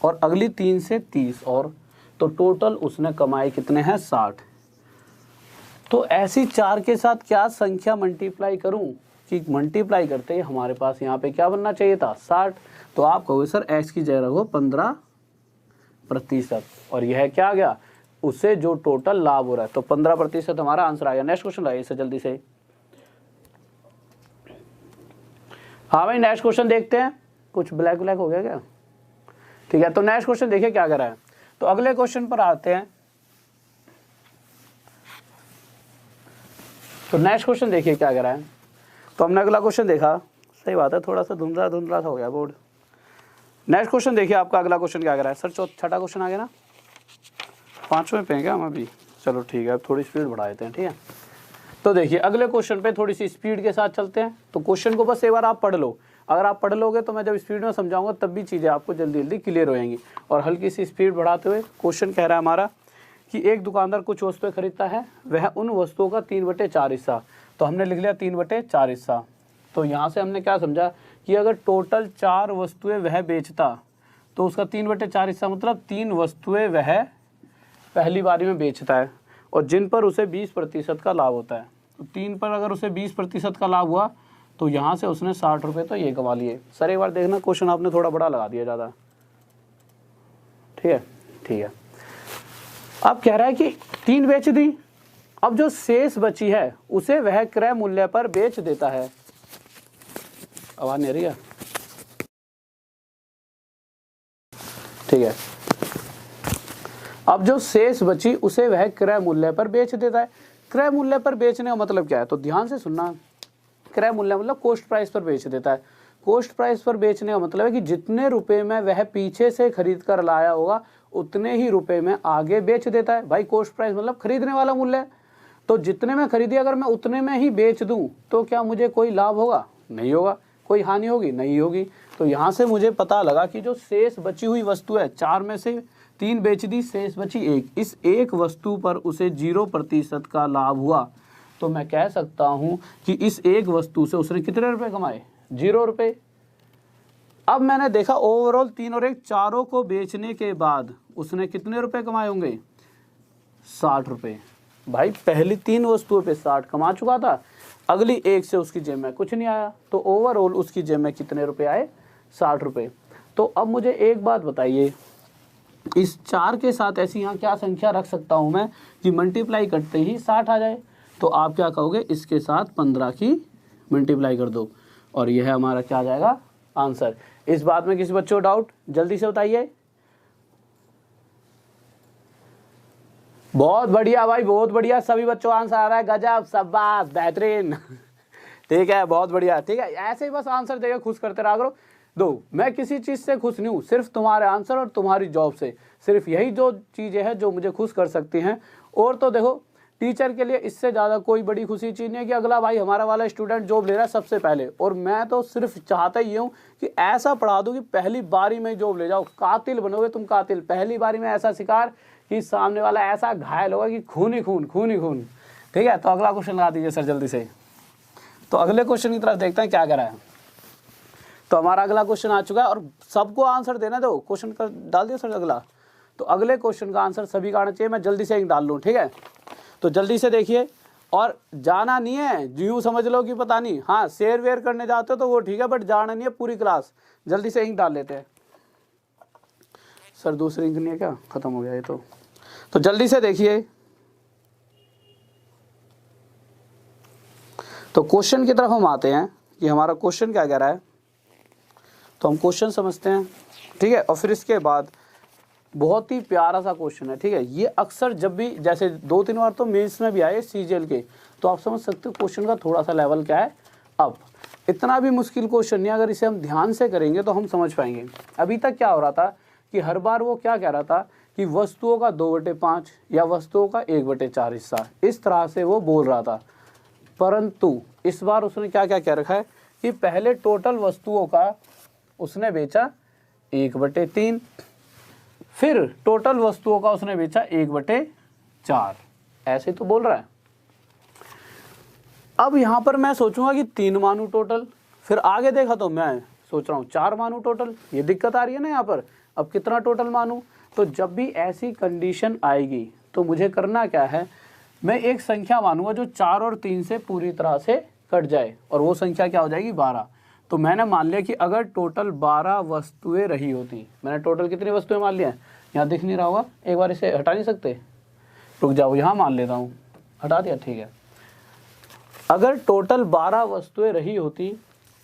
Speaker 1: और अगली 3 से 30 और, तो टोटल उसने कमाए कितने हैं 60। तो ऐसी 4 के साथ क्या संख्या मल्टीप्लाई करूं कि मल्टीप्लाई करते ही हमारे पास यहाँ पे क्या बनना चाहिए था 60। तो आप कहोगे सर x की जगह रखो 15%, और यह क्या आ गया उससे जो टोटल लाभ हो रहा है, तो 15% हमारा आंसर आ गया। नेक्स्ट क्वेश्चन लाइए इसे जल्दी से। हाँ भाई नेक्स्ट क्वेश्चन देखते हैं, कुछ ब्लैक ब्लैक हो गया क्या, ठीक है। तो नेक्स्ट क्वेश्चन देखिए क्या कर रहा है। तो अगले क्वेश्चन पर आते हैं। तो नेक्स्ट क्वेश्चन देखिए क्या कर रहा है। तो हमने अगला क्वेश्चन देखा, सही बात है, थोड़ा सा धुंधला धुंधला सा हो गया बोर्ड। नेक्स्ट क्वेश्चन देखिए आपका अगला क्वेश्चन क्या कर रहा है। सर छठा क्वेश्चन आ गया ना, 5वें पे हैं क्या हम अभी, चलो ठीक है, अब थोड़ी स्पीड बढ़ा देते हैं, ठीक है। तो देखिए अगले क्वेश्चन पे थोड़ी सी स्पीड के साथ चलते हैं। तो क्वेश्चन को बस एक बार आप पढ़ लो, अगर आप पढ़ लोगे तो मैं जब स्पीड में समझाऊंगा तब भी चीज़ें आपको जल्दी जल्दी क्लियर हो जाएंगी। और हल्की सी स्पीड बढ़ाते हुए क्वेश्चन कह रहा है हमारा कि एक दुकानदार कुछ वस्तुएं खरीदता है, वह उन वस्तुओं का 3/4 हिस्सा, तो हमने लिख लिया 3/4 हिस्सा। तो यहाँ से हमने क्या समझा कि अगर टोटल 4 वस्तुएं वह बेचता तो उसका 3/4 हिस्सा मतलब 3 वस्तुएं वह पहली बारी में बेचता है और जिन पर उसे 20% का लाभ होता है। तो 3 पर अगर उसे 20% का लाभ हुआ तो यहाँ से उसने 60 रुपये तो ये कमा लिए। सर एक बार देखना क्वेश्चन आपने थोड़ा बड़ा लगा दिया ज़्यादा, ठीक है ठीक है। अब कह रहा है कि 3 बेच दी, अब जो शेष बची है उसे वह क्रय मूल्य पर बेच देता है। आवाज नहीं आ रही है, ठीक है। अब जो शेष बची उसे वह क्रय मूल्य पर बेच देता है। क्रय मूल्य पर बेचने का मतलब क्या है, तो ध्यान से सुनना। क्रय मूल्य मतलब कॉस्ट प्राइस पर बेच देता है। कॉस्ट प्राइस पर बेचने का मतलब है कि जितने रुपए में वह पीछे से खरीद कर लाया होगा उतने ही रुपए में आगे बेच देता है। भाई कॉस्ट प्राइस मतलब खरीदने वाला मूल्य, तो जितने में खरीदी अगर मैं उतने में ही बेच दूं तो क्या मुझे कोई लाभ होगा, नहीं होगा। कोई हानि होगी, नहीं होगी। तो यहाँ से मुझे पता लगा कि जो शेष बची हुई वस्तु है, 4 में से 3 बेच दी, शेष बची 1, इस एक वस्तु पर उसे 0% का लाभ हुआ। तो मैं कह सकता हूँ कि इस एक वस्तु से उसने कितने रुपए कमाए, 0 रुपये। अब मैंने देखा ओवरऑल 3 और 1 चारों को बेचने के बाद उसने कितने रुपए कमाए होंगे, 60 रुपए। भाई पहली 3 वस्तुओं पे 60 कमा चुका था, अगली एक से उसकी जेब में कुछ नहीं आया, तो ओवरऑल उसकी जेब में कितने रुपए आए, 60 रुपए। तो अब मुझे एक बात बताइए, इस 4 के साथ ऐसी यहाँ क्या संख्या रख सकता हूँ मैं कि मल्टीप्लाई करते ही 60 आ जाए। तो आप क्या कहोगे, इसके साथ 15 की मल्टीप्लाई कर दो और यह हमारा क्या आ जाएगा, आंसर। इस बात में किसी बच्चों को डाउट, जल्दी से बताइए। बहुत बढ़िया भाई, बहुत बढ़िया, सभी बच्चों आंसर आ रहा है, गजब, शाबाश, बेहतरीन। ठीक है, बहुत बढ़िया। ठीक है, ऐसे ही बस आंसर देकर खुश करते रहा करो। दो, मैं किसी चीज से खुश नहीं हूँ, सिर्फ तुम्हारे आंसर और तुम्हारी जॉब से, सिर्फ यही जो चीजें हैं जो मुझे खुश कर सकती हैं। और तो देखो, टीचर के लिए इससे ज़्यादा कोई बड़ी खुशी चीज़ नहीं है कि अगला भाई हमारा वाला स्टूडेंट जॉब ले रहा है सबसे पहले, और मैं तो सिर्फ चाहता ही हूँ कि ऐसा पढ़ा दूँ कि पहली बारी में जॉब ले जाओ। कातिल बनोगे तुम, कातिल, पहली बारी में ऐसा शिकार कि सामने वाला ऐसा घायल होगा कि खून ही खून, खून ही खून। ठीक है, तो अगला क्वेश्चन लगा दीजिए सर जल्दी से। तो अगले क्वेश्चन की तरफ देखते हैं क्या करा है। तो हमारा अगला क्वेश्चन आ चुका है और सबको आंसर देना दो। क्वेश्चन का डाल दिया सर अगला। तो अगले क्वेश्चन का आंसर सभी का आना चाहिए, मैं जल्दी से एक डाल लूँ। ठीक है, तो जल्दी से देखिए, और जाना नहीं है, यूँ समझ लो कि पता नहीं, हाँ शेयर वेयर करने जाते हो तो वो ठीक है, बट जाना नहीं है पूरी क्लास। जल्दी से इंक डाल लेते हैं। सर दूसरी इंक नहीं है क्या, खत्म हो गया ये तो जल्दी से देखिए। तो क्वेश्चन की तरफ हम आते हैं कि हमारा क्वेश्चन क्या कह रहा है। तो हम क्वेश्चन समझते हैं, ठीक है, और फिर इसके बाद बहुत ही प्यारा सा क्वेश्चन है। ठीक है, ये अक्सर जब भी, जैसे 2-3 बार तो मेंस में भी आए सीजीएल के, तो आप समझ सकते हो क्वेश्चन का थोड़ा सा लेवल क्या है। अब इतना भी मुश्किल क्वेश्चन नहीं, अगर इसे हम ध्यान से करेंगे तो हम समझ पाएंगे। अभी तक क्या हो रहा था कि हर बार वो क्या कह रहा था कि वस्तुओं का 2/5 या वस्तुओं का 1/4 हिस्सा, इस तरह से वो बोल रहा था। परंतु इस बार उसने क्या क्या कह रखा है कि पहले टोटल वस्तुओं का उसने बेचा 1/3, फिर टोटल वस्तुओं का उसने बेचा 1/4, ऐसे तो बोल रहा है। अब यहां पर मैं सोचूंगा कि 3 मानू टोटल, फिर आगे देखा तो मैं सोच रहा हूं 4 मानू टोटल, ये दिक्कत आ रही है ना यहाँ पर। अब कितना टोटल मानू, तो जब भी ऐसी कंडीशन आएगी तो मुझे करना क्या है, मैं एक संख्या मानूंगा जो 4 और 3 से पूरी तरह से कट जाए, और वो संख्या क्या हो जाएगी, 12। तो मैंने मान लिया कि अगर टोटल 12 वस्तुएं रही होती, मैंने टोटल कितनी वस्तुएं मान लिया, यहाँ दिख नहीं रहा होगा, एक बार इसे हटा नहीं सकते, रुक जाओ, यहाँ मान लेता हूँ, हटा दिया, ठीक है। अगर टोटल 12 वस्तुएं रही होती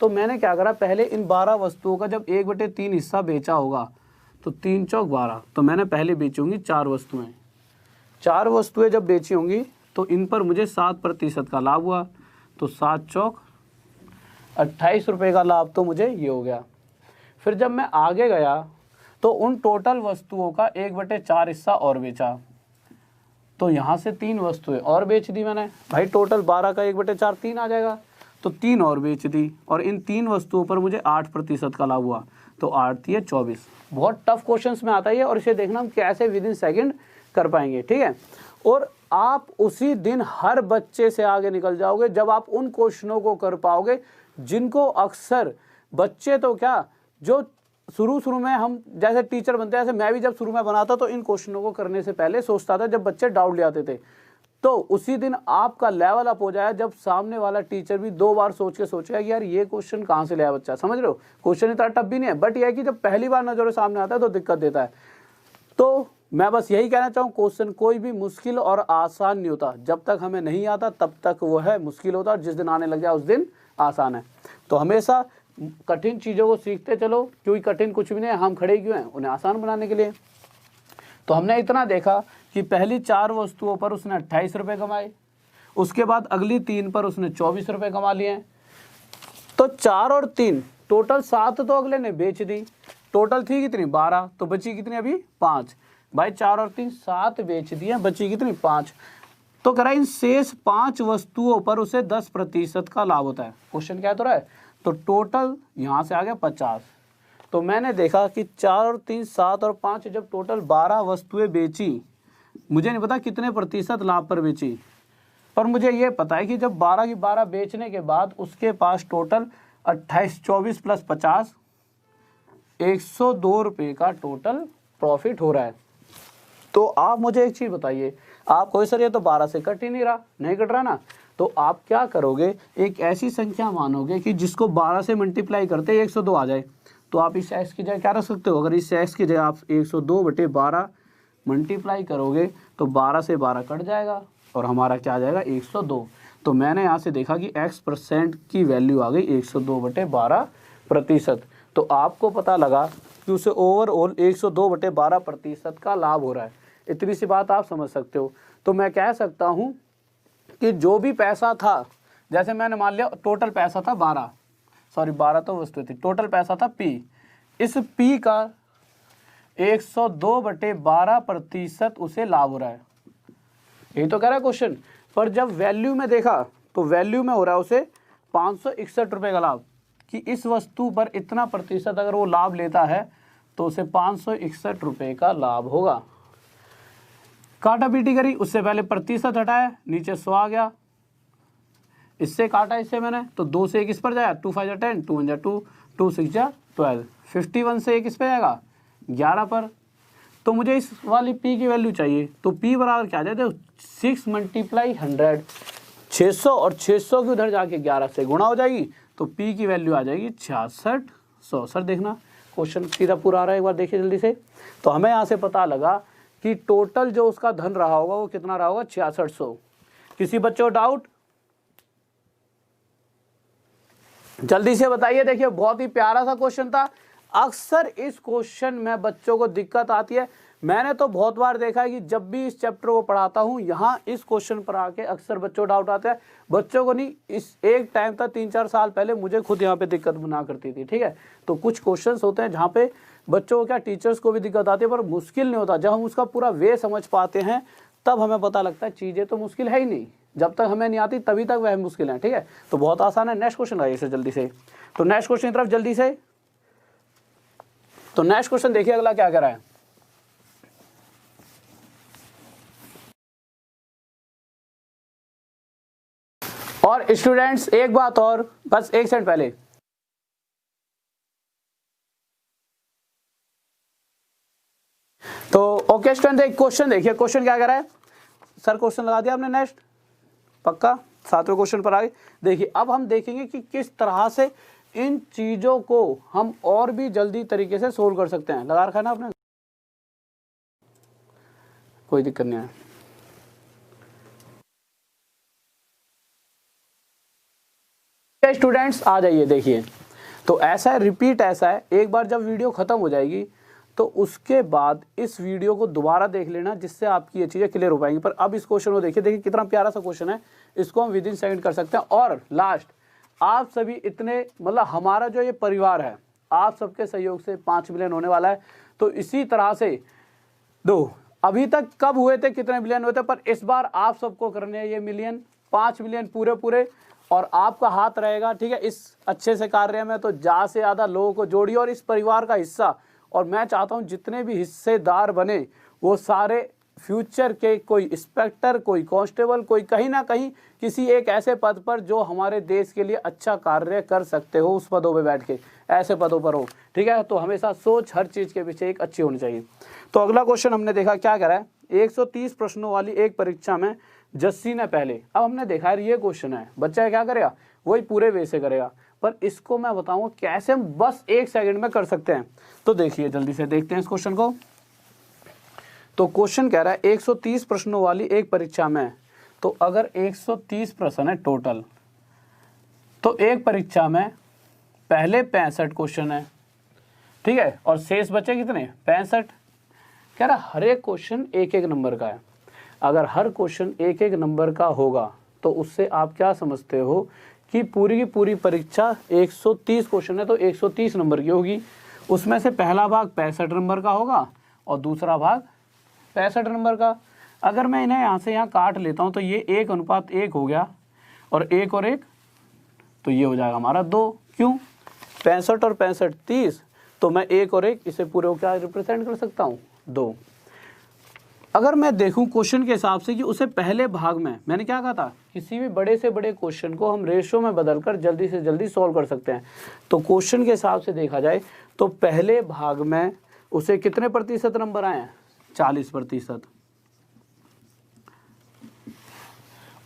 Speaker 1: तो मैंने क्या करा, पहले इन 12 वस्तुओं का जब 1/3 हिस्सा बेचा होगा तो 3 चौक 12, तो मैंने पहले बेची होंगी 4 वस्तुएं। 4 वस्तुएं जब बेची होंगी तो इन पर मुझे 7% का लाभ हुआ, तो 7 चौक 28 रुपये का लाभ तो मुझे ये हो गया। फिर जब मैं आगे गया तो उन टोटल वस्तुओं का 1/4 हिस्सा और बेचा, तो यहाँ से 3 वस्तुएं और बेच दी मैंने। भाई टोटल 12 का 1/4 3 आ जाएगा, तो 3 और बेच दी, और इन 3 वस्तुओं पर मुझे 8% का लाभ हुआ, तो 8 ये 24। बहुत टफ क्वेश्चंस में आता है और इसे देखना हम कैसे विद इन सेकेंड कर पाएंगे। ठीक है, और आप उसी दिन हर बच्चे से आगे निकल जाओगे जब आप उन क्वेश्चनों को कर पाओगे जिनको अक्सर बच्चे तो क्या, जो शुरू में हम जैसे टीचर बनते हैं, ऐसे मैं भी जब शुरू में बनाता तो इन क्वेश्चनों को करने से पहले सोचता था जब बच्चे डाउट ले आते थे। तो उसी दिन आपका लेवल अप हो जाए जब सामने वाला टीचर भी 2 बार सोच के सोचेगा कि यार ये क्वेश्चन कहाँ से लाया बच्चा। समझ रहे हो, क्वेश्चन इतना टफ भी नहीं है, बट यह है कि जब पहली बार नजर सामने आता है तो दिक्कत देता है। तो मैं बस यही कहना चाहूँ, क्वेश्चन कोई भी मुश्किल और आसान नहीं होता, जब तक हमें नहीं आता तब तक वो है मुश्किल होता, और जिस दिन आने लग जाए उस दिन आसान है। तो हमेशा कठिन चीज़ों को सीखते चलो, क्योंकि कठिन कुछ भी नहीं है, हम खड़े क्यों हैं उन्हें आसान बनाने के लिए। तो हमने इतना देखा कि पहली 4 वस्तुओं पर उसने 28 रुपये कमाए, उसके बाद अगली 3 पर उसने 24 रुपये कमा लिए। तो 4 और 3 टोटल 7 तो अगले ने बेच दी, टोटल थी कितनी 12, तो बची कितनी अभी 5। भाई 4 और 3 7 बेच दिए, बची कितनी 5। तो कह रहा है इन शेष 5 वस्तुओं पर उसे 10% का लाभ होता है। क्वेश्चन क्या तो रहा है, तो टोटल यहाँ से आ गया 50। तो मैंने देखा कि 4 और 3 7 और 5 जब टोटल 12 वस्तुएं बेची, मुझे नहीं पता कितने प्रतिशत लाभ पर बेची, पर मुझे ये पता है कि जब 12 की 12 बेचने के बाद उसके पास टोटल 28, 24 + 50 102 रुपये का टोटल प्रॉफिट हो रहा है। तो आप मुझे एक चीज़ बताइए, आप कोई सर ये तो 12 से कट ही नहीं रहा, नहीं कट रहा ना, तो आप क्या करोगे, एक ऐसी संख्या मानोगे कि जिसको 12 से मल्टीप्लाई करते 102 आ जाए। तो आप इस x की जगह क्या रख सकते हो, अगर इस x की जगह आप 102/12 मल्टीप्लाई करोगे तो 12 से 12 कट जाएगा और हमारा क्या आ जाएगा 102। तो मैंने यहाँ से देखा कि x% की वैल्यू आ गई 102/12%। तो आपको पता लगा कि उसे ओवरऑल 102/12% का लाभ हो रहा है। इतनी सी बात आप समझ सकते हो। तो मैं कह सकता हूँ कि जो भी पैसा था, जैसे मैंने मान लिया टोटल पैसा था 12 तो वस्तु थी, टोटल पैसा था P, इस P का 102/12% उसे लाभ हो रहा है, यही तो कह रहा है क्वेश्चन। पर जब वैल्यू में देखा तो वैल्यू में हो रहा है उसे 561 रुपये का लाभ, कि इस वस्तु पर इतना प्रतिशत अगर वो लाभ लेता है तो उसे 561 रुपये का लाभ होगा। काटा पीटी करी, उससे पहले प्रतिशत हटाया, नीचे 100 आ गया, इससे काटा इससे मैंने, तो 2 से 1 इस पर जाएगा, 2 5 जा 10, 2 1 जा 2, 2 6 जा 12, 51 से 1 इस पर जाएगा 11 पर। तो मुझे इस वाली P की वैल्यू चाहिए, तो P बराबर क्या जाए, 6 × 100, 600 और 600 की उधर जाके 11 से गुणा हो जाएगी, तो P की वैल्यू आ जाएगी 6600। सर देखना क्वेश्चन सीधा पूरा आ रहा है, एक बार देखिए जल्दी से। तो हमें यहाँ से पता लगा कि टोटल जो उसका धन रहा होगा वो कितना रहा होगा 6600। किसी बच्चे को डाउट, जल्दी से बताइए। देखिए बहुत ही प्यारा सा क्वेश्चन था। अक्सर इस क्वेश्चन में बच्चों को दिक्कत आती है, मैंने तो बहुत बार देखा है कि जब भी इस चैप्टर को पढ़ाता हूँ यहाँ इस क्वेश्चन पर आके अक्सर बच्चों को डाउट आता है। बच्चों को नहीं, इस एक टाइम था 3-4 साल पहले मुझे खुद यहाँ पे दिक्कत बना करती थी, ठीक है। तो कुछ क्वेश्चंस होते हैं जहाँ पे बच्चों को क्या, टीचर्स को भी दिक्कत आती है, पर मुश्किल नहीं होता। जब हम उसका पूरा वे समझ पाते हैं तब हमें पता लगता है चीज़ें तो मुश्किल है ही नहीं, जब तक हमें नहीं आती तभी तक वह मुश्किल है, ठीक है। तो बहुत आसान है। नेक्स्ट क्वेश्चन आइए इसे जल्दी से। तो नेक्स्ट क्वेश्चन की तरफ जल्दी से। तो नेक्स्ट क्वेश्चन देखिए अगला क्या कर रहा है। और स्टूडेंट्स एक बात और, बस एक सेकंड पहले, तो ओके स्टूडेंट एक क्वेश्चन देखिए, क्वेश्चन क्या कर रहा है। सर क्वेश्चन लगा दिया आपने, नेक्स्ट पक्का 7वें क्वेश्चन पर आगे। देखिए अब हम देखेंगे कि किस तरह से इन चीजों को हम और भी जल्दी तरीके से सोल्व कर सकते हैं। लगा रखा है ना आपने, कोई दिक्कत नहीं है। स्टूडेंट्स आ जाइए। देखिए तो ऐसा है, रिपीट ऐसा है, एक बार जब वीडियो खत्म हो जाएगी तो उसके बाद इस वीडियो को दोबारा देख लेना, जिससे आपकी ये चीजें क्लियर हो पाएंगी। पर अब इस क्वेश्चन को देखिए, देखिए कितना प्यारा सा क्वेश्चन है, इसको हम विदिन सेकंड कर सकते हैं। और लास्ट, आप सभी इतने, मतलब हमारा जो ये परिवार है, आप सबके सहयोग से 5 मिलियन होने वाला है। तो इसी तरह से दो, अभी तक कब हुए थे, कितने मिलियन हुए थे, पर इस बार आप सबको करने हैं ये मिलियन, 5 मिलियन पूरे पूरे, और आपका हाथ रहेगा, ठीक है, इस अच्छे से कार्य में। तो ज़्यादा से ज़्यादा लोगों को जोड़िए और इस परिवार का हिस्सा, और मैं चाहता हूं जितने भी हिस्सेदार बने वो सारे फ्यूचर के, कोई इंस्पेक्टर, कोई कांस्टेबल, कोई कहीं ना कहीं किसी एक ऐसे पद पर जो हमारे देश के लिए अच्छा कार्य कर सकते हो, उस पदों पे बैठ के ऐसे पदों पर हो, ठीक है। तो हमेशा सोच हर चीज़ के पीछे एक अच्छी होनी चाहिए। तो अगला क्वेश्चन हमने देखा क्या करा है, 130 प्रश्नों वाली एक परीक्षा में जस्सी ने पहले। अब हमने देखा है ये क्वेश्चन है, बच्चा क्या करेगा, वही पूरे वे से करेगा, पर इसको मैं बताऊंगा कैसे हम बस 1 सेकंड में कर सकते हैं। तो देखिए जल्दी से देखते हैं इस क्वेश्चन को। तो क्वेश्चन कह रहा है 130 प्रश्नों वाली एक परीक्षा में, तो अगर 130 प्रश्न है टोटल, तो एक परीक्षा में पहले 65 क्वेश्चन है, ठीक है, और शेष बचे कितने 65। कह रहा हर एक क्वेश्चन 1-1 नंबर का है। अगर हर क्वेश्चन 1-1 नंबर का होगा तो उससे आप क्या समझते हो कि पूरी की पूरी परीक्षा 130 क्वेश्चन है तो 130 नंबर की होगी। उसमें से पहला भाग 65 नंबर का होगा और दूसरा भाग 65 नंबर का। अगर मैं इन्हें यहाँ से यहाँ काट लेता हूँ तो ये 1:1 हो गया, और 1 और 1 तो ये हो जाएगा हमारा 2। क्यों, 65 और 65 30, तो मैं 1 और 1 इसे पूरे को क्या रिप्रेजेंट कर सकता हूँ 2। अगर मैं देखूं क्वेश्चन के हिसाब से कि उसे पहले भाग में मैंने क्या कहा था, किसी भी बड़े से बड़े क्वेश्चन को हम रेशो में बदलकर जल्दी से जल्दी सॉल्व कर सकते हैं। तो क्वेश्चन के हिसाब से देखा जाए तो पहले भाग में उसे कितने प्रतिशत नंबर आए हैं? 40%।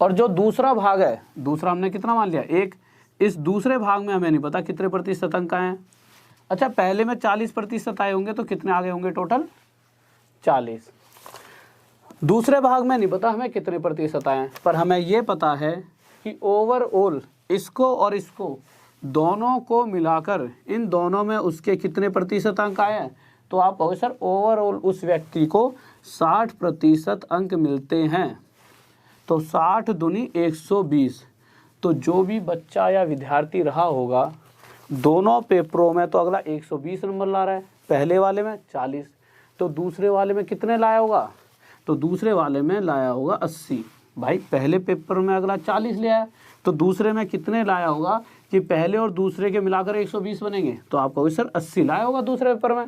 Speaker 1: और जो दूसरा भाग है, दूसरा हमने कितना मान लिया? 1। इस दूसरे भाग में हमें नहीं पता कितने प्रतिशत अंक आए हैं। अच्छा, पहले में 40% आए होंगे तो कितने आ गए होंगे टोटल? 40। दूसरे भाग में नहीं पता हमें कितने प्रतिशत आए हैं, पर हमें ये पता है कि ओवरऑल इसको और इसको दोनों को मिलाकर इन दोनों में उसके कितने प्रतिशत अंक आए हैं। तो आप कहोगे सर ओवरऑल उस व्यक्ति को 60% अंक मिलते हैं। तो 60 दूनी 120। तो जो भी बच्चा या विद्यार्थी रहा होगा दोनों पेपरों में, तो अगला 120 नंबर ला रहा है, पहले वाले में 40, तो दूसरे वाले में कितने लाया होगा? तो दूसरे वाले में लाया होगा 80। भाई पहले पेपर में अगला 40 ले आया, तो दूसरे में कितने लाया होगा कि पहले और दूसरे के मिलाकर 120 बनेंगे? तो आप कहोगे सर 80 लाया होगा दूसरे पेपर में।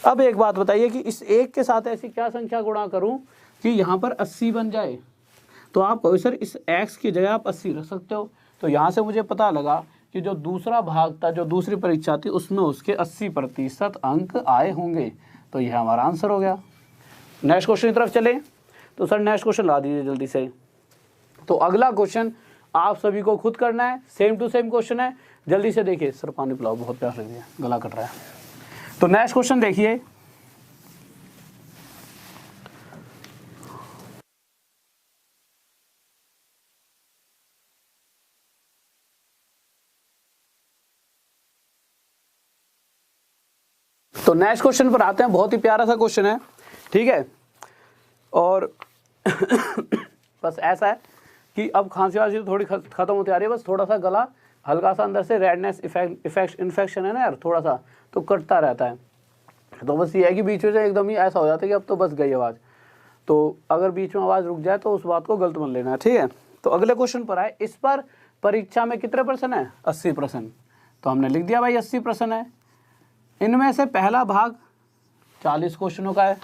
Speaker 1: अब एक बात बताइए कि इस एक के साथ ऐसी क्या संख्या गुणा करूं कि यहाँ पर 80 बन जाए? तो आप कहोगे सर इस x की जगह आप 80 रख सकते हो। तो यहाँ से मुझे पता लगा कि जो दूसरा भाग था, जो दूसरी परीक्षा थी, उसमें उसके 80% अंक आए होंगे। तो यह हमारा आंसर हो गया। नेक्स्ट क्वेश्चन की तरफ चले। तो सर नेक्स्ट क्वेश्चन ला दीजिए जल्दी से। तो अगला क्वेश्चन आप सभी को खुद करना है, सेम टू सेम क्वेश्चन है। जल्दी से देखिए। सर पानी पिलाओ, बहुत प्यास लग रही है, गला कट रहा है। तो नेक्स्ट क्वेश्चन देखिए। तो नेक्स्ट क्वेश्चन पर आते हैं। बहुत ही प्यारा सा क्वेश्चन है, ठीक है। और बस ऐसा है कि अब खांसी वासी थोड़ी खत्म होती आ रही है, बस थोड़ा सा गला हल्का सा अंदर से रेडनेस इन्फेक्शन है ना यार, थोड़ा सा तो कटता रहता है। तो बस ये है कि बीच में से एकदम ही ऐसा हो जाता है कि अब तो बस गई आवाज़। तो अगर बीच में आवाज़ रुक जाए तो उस बात को गलत मान लेना है, ठीक है। तो अगले क्वेश्चन पर आए। इस पर परीक्षा में कितने % है? 80%। तो हमने लिख दिया भाई 80% है। इनमें से पहला भाग 40 क्वेश्चनों का है,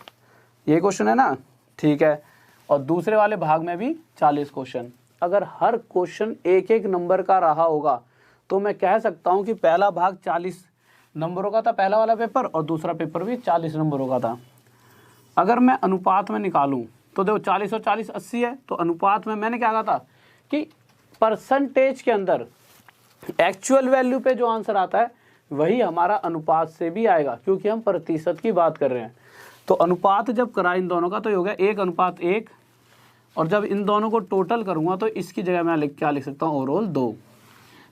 Speaker 1: ये क्वेश्चन है ना, ठीक है। और दूसरे वाले भाग में भी 40 क्वेश्चन। अगर हर क्वेश्चन एक एक नंबर का रहा होगा तो मैं कह सकता हूं कि पहला भाग 40 नंबरों का था, पहला वाला पेपर, और दूसरा पेपर भी 40 नंबरों का था। अगर मैं अनुपात में निकालूं तो देखो 40 और 40 80 है। तो अनुपात में मैंने क्या कहा था कि परसेंटेज के अंदर एक्चुअल वैल्यू पे जो आंसर आता है वही हमारा अनुपात से भी आएगा, क्योंकि हम प्रतिशत की बात कर रहे हैं। तो अनुपात जब करा इन दोनों का तो ये हो गया 1:1, और जब इन दोनों को टोटल करूंगा तो इसकी जगह मैं क्या लिख सकता हूँ? ओवरऑल 2।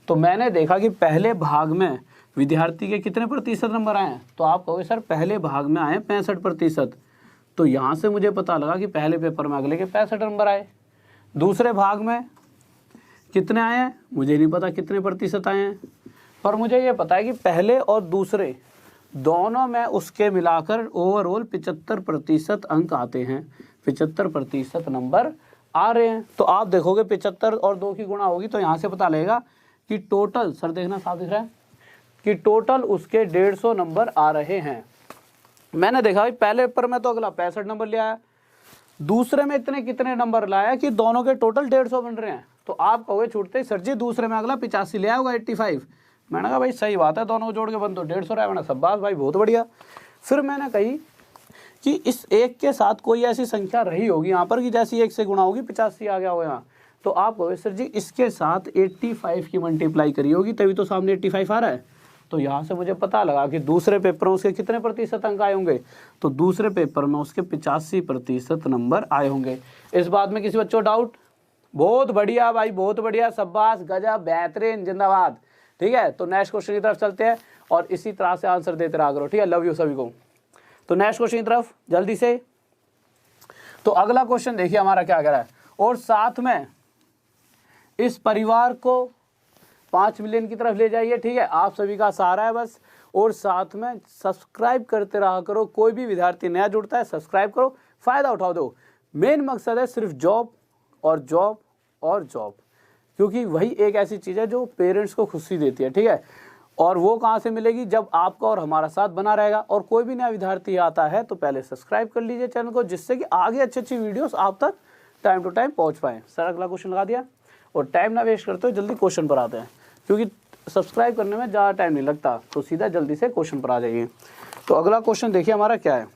Speaker 1: तो मैंने देखा कि पहले भाग में विद्यार्थी के कितने प्रतिशत नंबर आए हैं? तो आप कहोगे सर पहले भाग में आए 65%। तो यहाँ से मुझे पता लगा कि पहले पेपर में अगले के 65 नंबर आए। दूसरे भाग में कितने आए हैं मुझे नहीं पता कितने प्रतिशत आए हैं, पर मुझे ये पता है कि पहले और दूसरे दोनों में उसके मिलाकर ओवरऑल 75% अंक आते हैं, 75% नंबर आ रहे हैं। तो आप देखोगे 75 और 2 की गुणा होगी तो यहाँ से पता लगेगा कि टोटल, सर देखना साफ दिख रहा है, कि टोटल उसके 150 नंबर आ रहे हैं। मैंने देखा भाई पहले पेपर में तो अगला 65 नंबर ले आया, दूसरे में इतने कितने नंबर लाया कि दोनों के टोटल 150 बन रहे हैं। तो आप कहोगे छूटते ही सर जी दूसरे में अगला 85 ले आया होगा, 85। मैंने कहा भाई सही बात है, दोनों को जोड़ के बन तो 150 रहा है। मैंने सब बात भाई बहुत बढ़िया। फिर मैंने कही कि इस एक के साथ कोई ऐसी संख्या रही होगी यहाँ पर कि जैसी 1 से गुणा होगी 85 आ गया होगा यहाँ। तो आप कहोगे सर जी इसके साथ 85 की मल्टीप्लाई करी होगी तभी तो सामने 85 आ रहा है। तो यहाँ से मुझे पता लगा कि दूसरे पेपर में उसके कितने प्रतिशत अंक आए होंगे? तो दूसरे पेपर में उसके 85% नंबर आए होंगे। इस बात में किसी बच्चों डाउट? बहुत बढ़िया भाई, बहुत बढ़िया, शाबाश, गजब, बेहतरीन, जिंदाबाद। ठीक है, तो नेक्स्ट क्वेश्चन की तरफ चलते हैं और इसी तरह से आंसर देते रहा करो, ठीक है। लव यू सभी को। तो नेक्स्ट क्वेश्चन की तरफ जल्दी से। तो अगला क्वेश्चन देखिए हमारा क्या कह रहा है, और साथ में इस परिवार को 5 मिलियन की तरफ ले जाइए, ठीक है। आप सभी का सहारा है बस, और साथ में सब्सक्राइब करते रहा करो। कोई भी विद्यार्थी नया जुड़ता है सब्सक्राइब करो, फायदा उठाओ दो। मेन मकसद है सिर्फ जॉब और जॉब और जॉब, क्योंकि वही एक ऐसी चीज़ है जो पेरेंट्स को खुशी देती है, ठीक है। और वो कहाँ से मिलेगी? जब आपका और हमारा साथ बना रहेगा। और कोई भी नया विद्यार्थी आता है तो पहले सब्सक्राइब कर लीजिए चैनल को, जिससे कि आगे अच्छी अच्छी वीडियोस आप तक टाइम टू टाइम पहुँच पाएँ। सर अगला क्वेश्चन लगा दिया, और टाइम ना वेस्ट करते हो जल्दी क्वेश्चन पर आते हैं, क्योंकि सब्सक्राइब करने में ज़्यादा टाइम नहीं लगता, तो सीधा जल्दी से क्वेश्चन पर आ जाइए। तो अगला क्वेश्चन देखिए हमारा क्या है।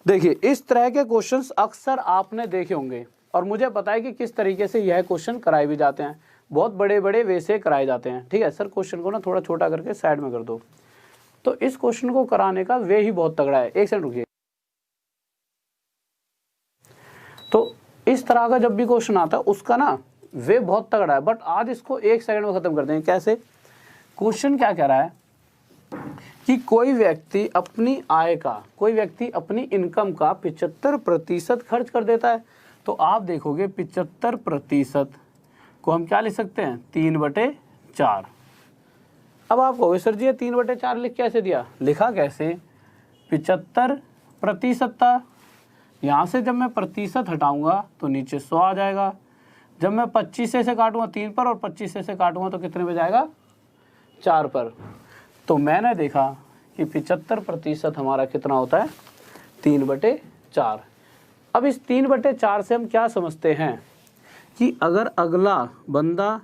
Speaker 1: देखिए इस तरह के क्वेश्चंस अक्सर आपने देखे होंगे और मुझे पता है कि किस तरीके से यह क्वेश्चन कराए भी जाते हैं, बहुत बड़े बड़े वे से कराए जाते हैं। ठीक है सर, क्वेश्चन को ना थोड़ा छोटा करके साइड में कर दो। तो इस क्वेश्चन को कराने का वे ही बहुत तगड़ा है। एक सेकंड रुकिए। तो इस तरह का जब भी क्वेश्चन आता है उसका ना वे बहुत तगड़ा है, बट आज इसको एक सेकंड में खत्म कर देंगे। कैसे? क्वेश्चन क्या कह रहा है कि कोई व्यक्ति अपनी इनकम का 75% खर्च कर देता है। तो आप देखोगे 75% को हम क्या लिख सकते हैं, 3/4। अब आप कहोगे सर जी ये 3/4 लिख कैसे दिया? लिखा कैसे, 75% था, यहाँ से जब मैं प्रतिशत हटाऊंगा तो नीचे 100 आ जाएगा। जब मैं 25 से काटूंगा 3 पर और 25 से काटूंगा तो कितने में जाएगा, 4 पर। तो मैंने देखा कि 75% हमारा कितना होता है, 3/4। अब इस 3/4 से हम क्या समझते हैं कि अगर अगला बंदा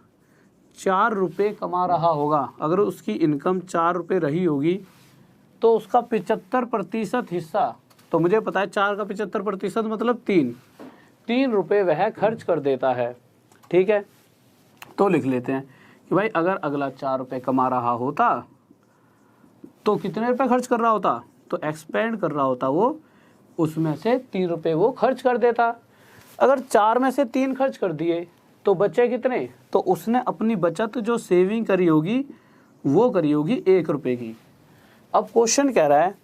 Speaker 1: 4 रुपये कमा रहा होगा, अगर उसकी इनकम 4 रुपये रही होगी, तो उसका 75% हिस्सा, तो मुझे पता है 4 का 75% मतलब 3 रुपये वह खर्च कर देता है। ठीक है, तो लिख लेते हैं कि भाई अगर अगला 4 रुपये कमा रहा होता तो कितने रुपये खर्च कर रहा होता, तो एक्सपेंड कर रहा होता वो, उसमें से 3 रुपये वो खर्च कर देता। अगर 4 में से 3 खर्च कर दिए तो बचे कितने, तो उसने अपनी बचत जो सेविंग करी होगी वो करी होगी 1 रुपये की। अब क्वेश्चन कह रहा है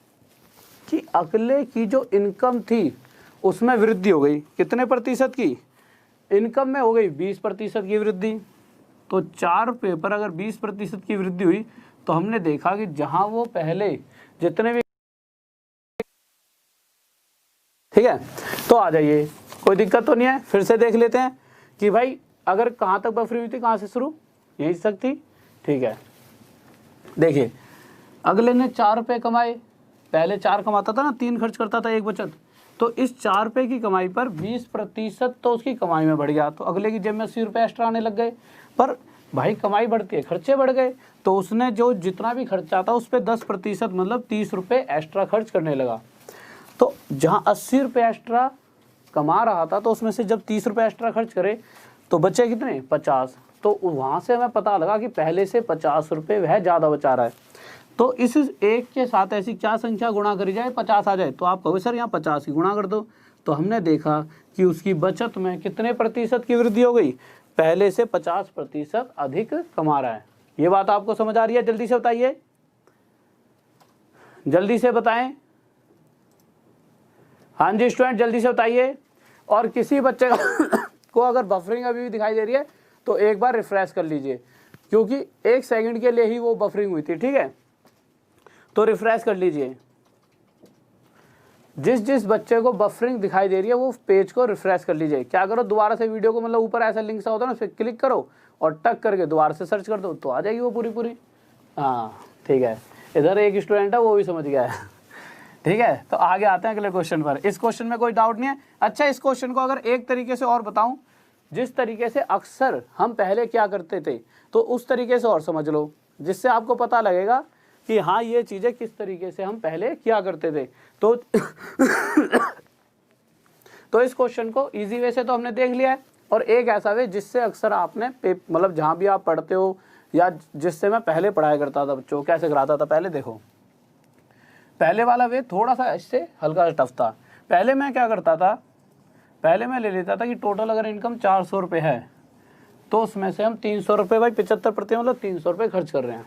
Speaker 1: कि अगले की जो इनकम थी उसमें वृद्धि हो गई, कितने प्रतिशत की, इनकम में हो गई 20% की वृद्धि। तो 4 रुपये पर अगर 20% की वृद्धि हुई तो हमने देखा कि जहां वो पहले जितने भी, ठीक है, तो आ जाइए, कोई दिक्कत तो नहीं है। फिर से देख लेते हैं कि भाई अगर कहाँ तक बफरी हुई थी, कहाँ से शुरू, यहीं तक थी। ठीक है, देखिए अगले ने 4 रुपये कमाए, पहले 4 कमाता था ना, 3 खर्च करता था, 1 बचत। तो इस 4 रुपये की कमाई पर 20% तो उसकी कमाई में बढ़ गया, तो अगले की जेब में 80 रुपये एक्स्ट्रा आने लग गए। पर भाई कमाई बढ़ती है, खर्चे बढ़ गए, तो उसने जो जितना भी खर्चा था उस पर 10% मतलब 30 रुपये एक्स्ट्रा खर्च करने लगा। तो जहाँ 80 रुपये एक्स्ट्रा कमा रहा था तो उसमें से जब 30 रुपये एक्स्ट्रा खर्च करे तो बचे कितने, 50। तो वहाँ से हमें पता लगा कि पहले से 50 रुपये वह ज़्यादा बचा रहा है। तो इस एक के साथ ऐसी क्या संख्या गुणा करी जाए, 50 आ जाए। तो आप कहोगे सर यहाँ 50 की गुणा कर दो। तो हमने देखा कि उसकी बचत में कितने प्रतिशत की वृद्धि हो गई, पहले से 50% अधिक कमा रहा है। ये बात आपको समझ आ रही है? जल्दी से बताइए, जल्दी से बताएं। हाँ जी स्टूडेंट जल्दी से बताइए। और किसी बच्चे को अगर बफरिंग अभी भी दिखाई दे रही है तो एक बार रिफ्रेश कर लीजिए, क्योंकि 1 सेकंड के लिए ही वो बफरिंग हुई थी। ठीक है, तो रिफ्रेश कर लीजिए। जिस बच्चे को बफरिंग दिखाई दे रही है वो पेज को रिफ्रेश कर लीजिए। क्या करो, दोबारा से वीडियो को, मतलब ऊपर ऐसा लिंक सा होता है ना, उस पर क्लिक करो और टक करके दोबारा से सर्च कर दो तो आ जाएगी वो पूरी। हाँ ठीक है, इधर एक स्टूडेंट है वो भी समझ गया है। ठीक है, तो आगे आते हैं अगले क्वेश्चन पर। इस क्वेश्चन में कोई डाउट नहीं है? अच्छा, इस क्वेश्चन को अगर एक तरीके से और बताऊं, जिस तरीके से अक्सर हम पहले क्या करते थे, तो उस तरीके से और समझ लो, जिससे आपको पता लगेगा कि हाँ ये चीज़ें किस तरीके से हम पहले क्या करते थे। तो तो इस क्वेश्चन को इजी वे से तो हमने देख लिया है, और एक ऐसा वे जिससे अक्सर आपने मतलब जहाँ भी आप पढ़ते हो या जिससे मैं पहले पढ़ाया करता था बच्चों, कैसे कराता था पहले, देखो पहले वाला वे थोड़ा सा इससे हल्का सा टफ था। पहले मैं क्या करता था, पहले मैं ले लेता था कि टोटल अगर इनकम 400 रुपये है तो उसमें से हम 300 रुपये, भाई 75% मतलब 300 रुपये खर्च कर रहे हैं।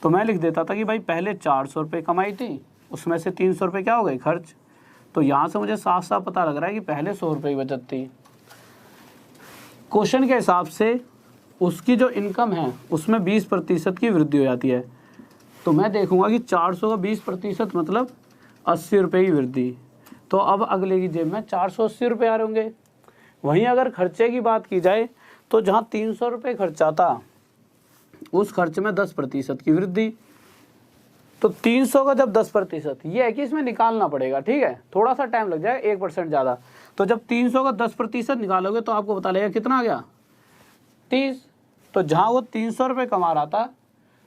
Speaker 1: तो मैं लिख देता था कि भाई पहले 400 रुपये कमाई थी, उसमें से 300 रुपये क्या हो गए, खर्च। तो यहाँ से मुझे साफ साफ पता लग रहा है कि पहले 100 रुपये की बचत थी। क्वेश्चन के हिसाब से उसकी जो इनकम है उसमें 20% की वृद्धि हो जाती है। तो मैं देखूंगा कि 400 का 20% मतलब 80 रुपये की वृद्धि। तो अब अगले की जेब में 480 रुपये आ रहे होंगे। वहीं अगर खर्चे की बात की जाए तो जहाँ 300 रुपये खर्चा था उस खर्च में 10% की वृद्धि। तो 300 का जब 10%, ये है कि इसमें निकालना पड़ेगा, ठीक है, थोड़ा सा टाइम लग जाएगा, 1% ज़्यादा। तो जब 300 का 10% निकालोगे तो आपको पता लगेगा कितना आ गया, 30। तो जहाँ वो 300 रुपये कमा रहा था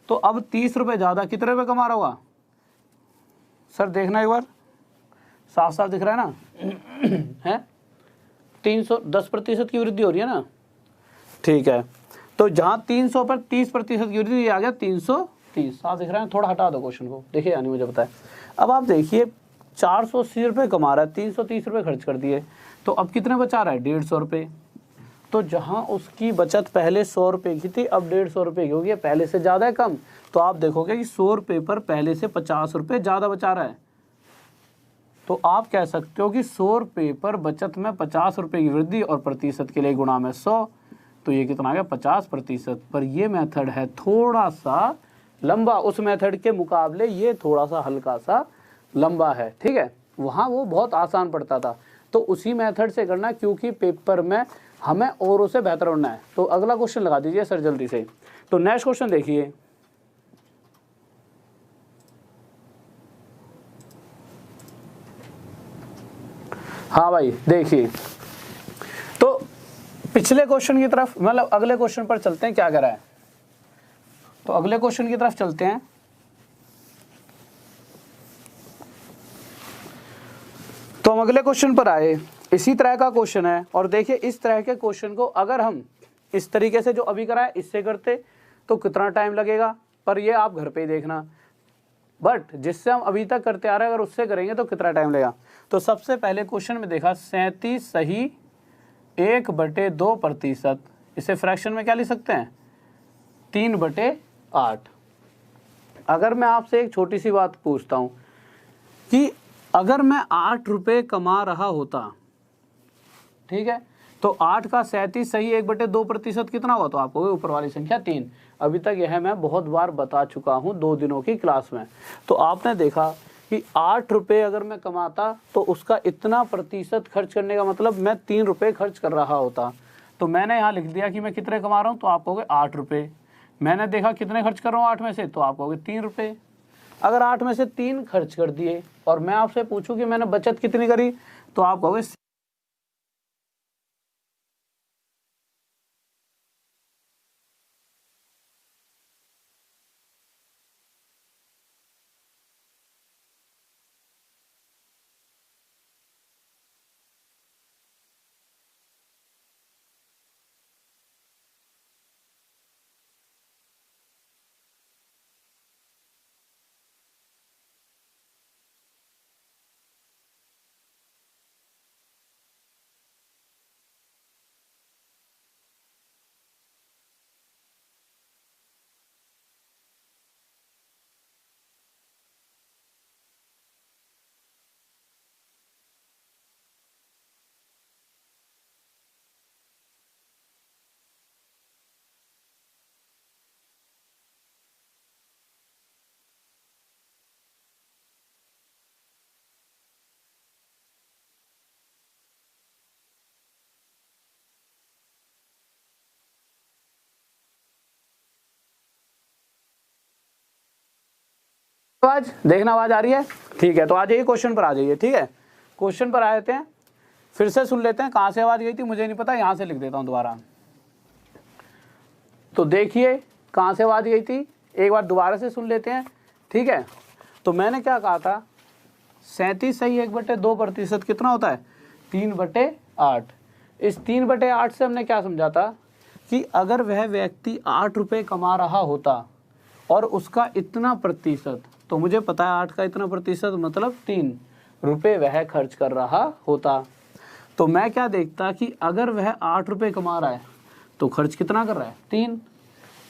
Speaker 1: तो अब 30 रुपये ज़्यादा कितने रुपये कमा रहा होगा सर, देखना एक बार, साफ साफ दिख रहा है ना है 310% की वृद्धि हो रही है ना, ठीक है। तो जहाँ 300 पर 30% की वृद्धि, आ गया 330, साफ दिख रहा है। थोड़ा हटा दो क्वेश्चन को, देखिए यानी मुझे पता है। अब आप देखिए 480 रुपये कमा रहा है, 330 रुपये खर्च कर दिए, तो अब कितने बचा रहा है 150 रुपये। तो जहाँ उसकी बचत पहले 100 रुपये की थी अब 150 रुपये की होगी, पहले से ज़्यादा है कम, तो आप देखोगे कि 100 रुपये पर पहले से 50 रुपये ज़्यादा बचा रहा है। तो आप कह सकते हो कि 100 रुपये पर बचत में 50 रुपये की वृद्धि और प्रतिशत के लिए गुणा में 100, तो ये कितना आ गया 50%। पर ये मेथड है थोड़ा सा लंबा, उस मेथड के मुकाबले ये थोड़ा सा हल्का सा लंबा है, ठीक है। वहाँ वो बहुत आसान पड़ता था, तो उसी मेथड से करना, क्योंकि पेपर में हमें औरों से बेहतर बनना है। तो अगला क्वेश्चन लगा दीजिए सर जल्दी से। तो नेक्स्ट क्वेश्चन देखिए, हाँ भाई देखिए, तो पिछले क्वेश्चन की तरफ, मतलब अगले क्वेश्चन पर चलते हैं, क्या करा है। तो अगले क्वेश्चन की तरफ चलते हैं। तो हम अगले क्वेश्चन पर आए, इसी तरह का क्वेश्चन है। और देखिए इस तरह के क्वेश्चन को अगर हम इस तरीके से जो अभी करा है इससे करते तो कितना टाइम लगेगा, पर ये आप घर पे ही देखना। बट जिससे हम अभी तक करते आ रहे हैं अगर उससे करेंगे तो कितना टाइम लगेगा। तो सबसे पहले क्वेश्चन में देखा 37 सही 1/2%, इसे फ्रैक्शन में क्या लिख सकते हैं 3/8। अगर मैं आपसे एक छोटी सी बात पूछता हूँ कि अगर मैं 8 रुपये कमा रहा होता, ठीक है, तो 8 का 37 सही 1/2% कितना हुआ, तो आपको ऊपर वाली संख्या 3। अभी तक यह मैं बहुत बार बता चुका हूँ 2 दिनों की क्लास में। तो आपने देखा कि 8 रुपये अगर मैं कमाता तो उसका इतना प्रतिशत खर्च करने का मतलब मैं 3 रुपये खर्च कर रहा होता। तो मैंने यहाँ लिख दिया कि मैं कितने कमा रहा हूँ, तो आप कहोगे 8 रुपये। मैंने देखा कितने खर्च कर रहा हूँ 8 में से, तो आप कहोगे 3 रुपये। अगर 8 में से 3 खर्च कर दिए और मैं आपसे पूछूं कि मैंने बचत कितनी करी, तो आप कहोगे आवाज, देखना आवाज आ रही है, ठीक है। तो आ जाइए क्वेश्चन पर आ जाइए, ठीक है। क्वेश्चन पर आ जाते हैं, फिर से सुन लेते हैं कहाँ से आवाज गई थी मुझे नहीं पता, यहाँ से लिख देता हूँ दोबारा। तो देखिए कहाँ से आवाज गई थी, एक बार दोबारा से सुन लेते हैं, ठीक है। तो मैंने क्या कहा था 37 सही 1/2% कितना होता है 3/8। इस 3/8 से हमने क्या समझा था कि अगर वह व्यक्ति 8 रुपये कमा रहा होता और उसका इतना प्रतिशत, तो मुझे पता है 8 का इतना प्रतिशत मतलब 3 रुपये वह खर्च कर रहा होता। तो मैं क्या देखता कि अगर वह 8 रुपये कमा रहा है तो खर्च कितना कर रहा है 3।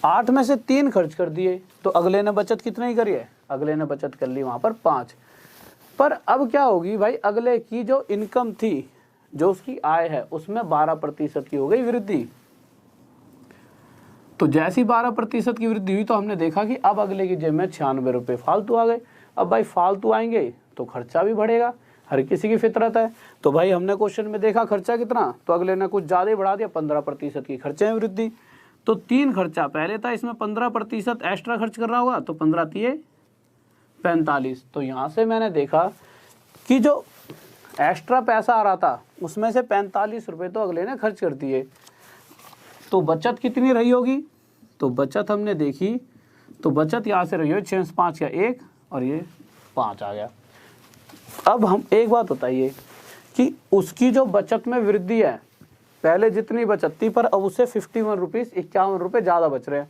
Speaker 1: 8 में से 3 खर्च कर दिए तो अगले ने बचत कितनी ही करी है, अगले ने बचत कर ली वहाँ पर 5। पर अब क्या होगी भाई, अगले की जो इनकम थी, जो उसकी आय है, उसमें 12% की हो गई वृद्धि। तो जैसी 12% की वृद्धि हुई तो हमने देखा कि अब अगले की जेब में 96 रुपये फालतू आ गए। अब भाई फालतू आएंगे तो खर्चा भी बढ़ेगा, हर किसी की फितरत है। तो भाई हमने क्वेश्चन में देखा खर्चा कितना, तो अगले ने कुछ ज़्यादा ही बढ़ा दिया, 15% की खर्चे में वृद्धि। तो 3 खर्चा पहले था, इसमें 15% एक्स्ट्रा खर्च कर रहा होगा, तो 15 तिये 45। तो यहाँ से मैंने देखा कि जो एक्स्ट्रा पैसा आ रहा था उसमें से 45 रुपये तो अगले ने खर्च कर दिए। तो बचत कितनी रही होगी तो बचत हमने देखी, तो बचत यहाँ से रही है 6 से 5 का 1 और ये 5 आ गया। अब हम एक बात बताइए कि उसकी जो बचत में वृद्धि है, पहले जितनी बचत थी पर अब उससे 51 रुपीज़ 51 रुपये ज़्यादा बच रहे हैं।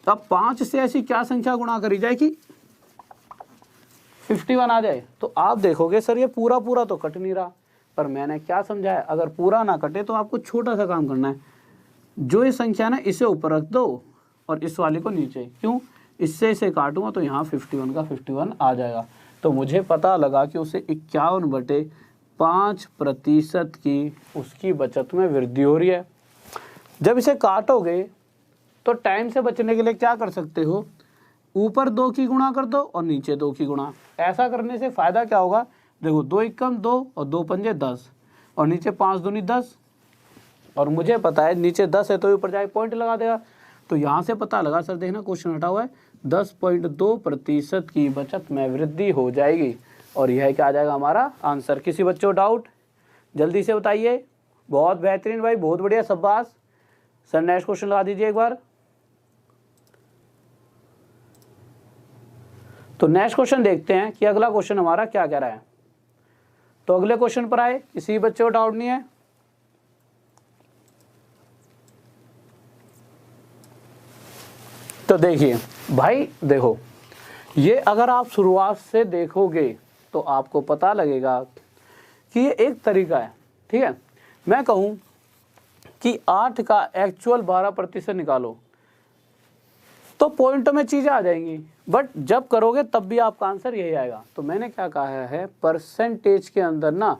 Speaker 1: अब 5 से ऐसी क्या संख्या गुणा करी जाए कि 51 आ जाए? तो आप देखोगे सर ये पूरा पूरा तो कट नहीं रहा, पर मैंने क्या समझाया, अगर पूरा ना कटे तो आपको छोटा सा काम करना है, जो ये संख्या ना इसे ऊपर रख दो और इस वाले को नीचे। क्यों? इससे इसे काटूंगा तो यहाँ 51 का 51 आ जाएगा। तो मुझे पता लगा कि उसे 51/5% की उसकी बचत में वृद्धि हो रही है। जब इसे काटोगे तो टाइम से बचने के लिए क्या कर सकते हो, ऊपर 2 की गुणा कर दो और नीचे 2 की गुणा। ऐसा करने से फ़ायदा क्या होगा, देखो 2 एकम 2 और 2 पंजे 10 और नीचे 5 दूनी 10, और मुझे पता है नीचे 10 है तो ऊपर जाके पॉइंट लगा देगा। तो यहाँ से पता लगा सर, देखना क्वेश्चन हटा हुआ है, 10.2% की बचत में वृद्धि हो जाएगी और यह क्या आ जाएगा हमारा आंसर। किसी बच्चे को डाउट जल्दी से बताइए। बहुत बेहतरीन भाई, बहुत बढ़िया, शाबाश। सर नेक्स्ट क्वेश्चन लगा दीजिए एक बार। तो नेक्स्ट क्वेश्चन देखते हैं कि अगला क्वेश्चन हमारा क्या कह रहा है। तो अगले क्वेश्चन पर आए, किसी बच्चे को डाउट नहीं है? तो देखिए भाई, देखो ये अगर आप शुरुआत से देखोगे तो आपको पता लगेगा कि ये एक तरीका है, ठीक है। मैं कहूँ कि 8 का एक्चुअल 12% निकालो तो पॉइंट में चीज़ें आ जाएंगी, बट जब करोगे तब भी आपका आंसर यही आएगा। तो मैंने क्या कहा है, परसेंटेज के अंदर ना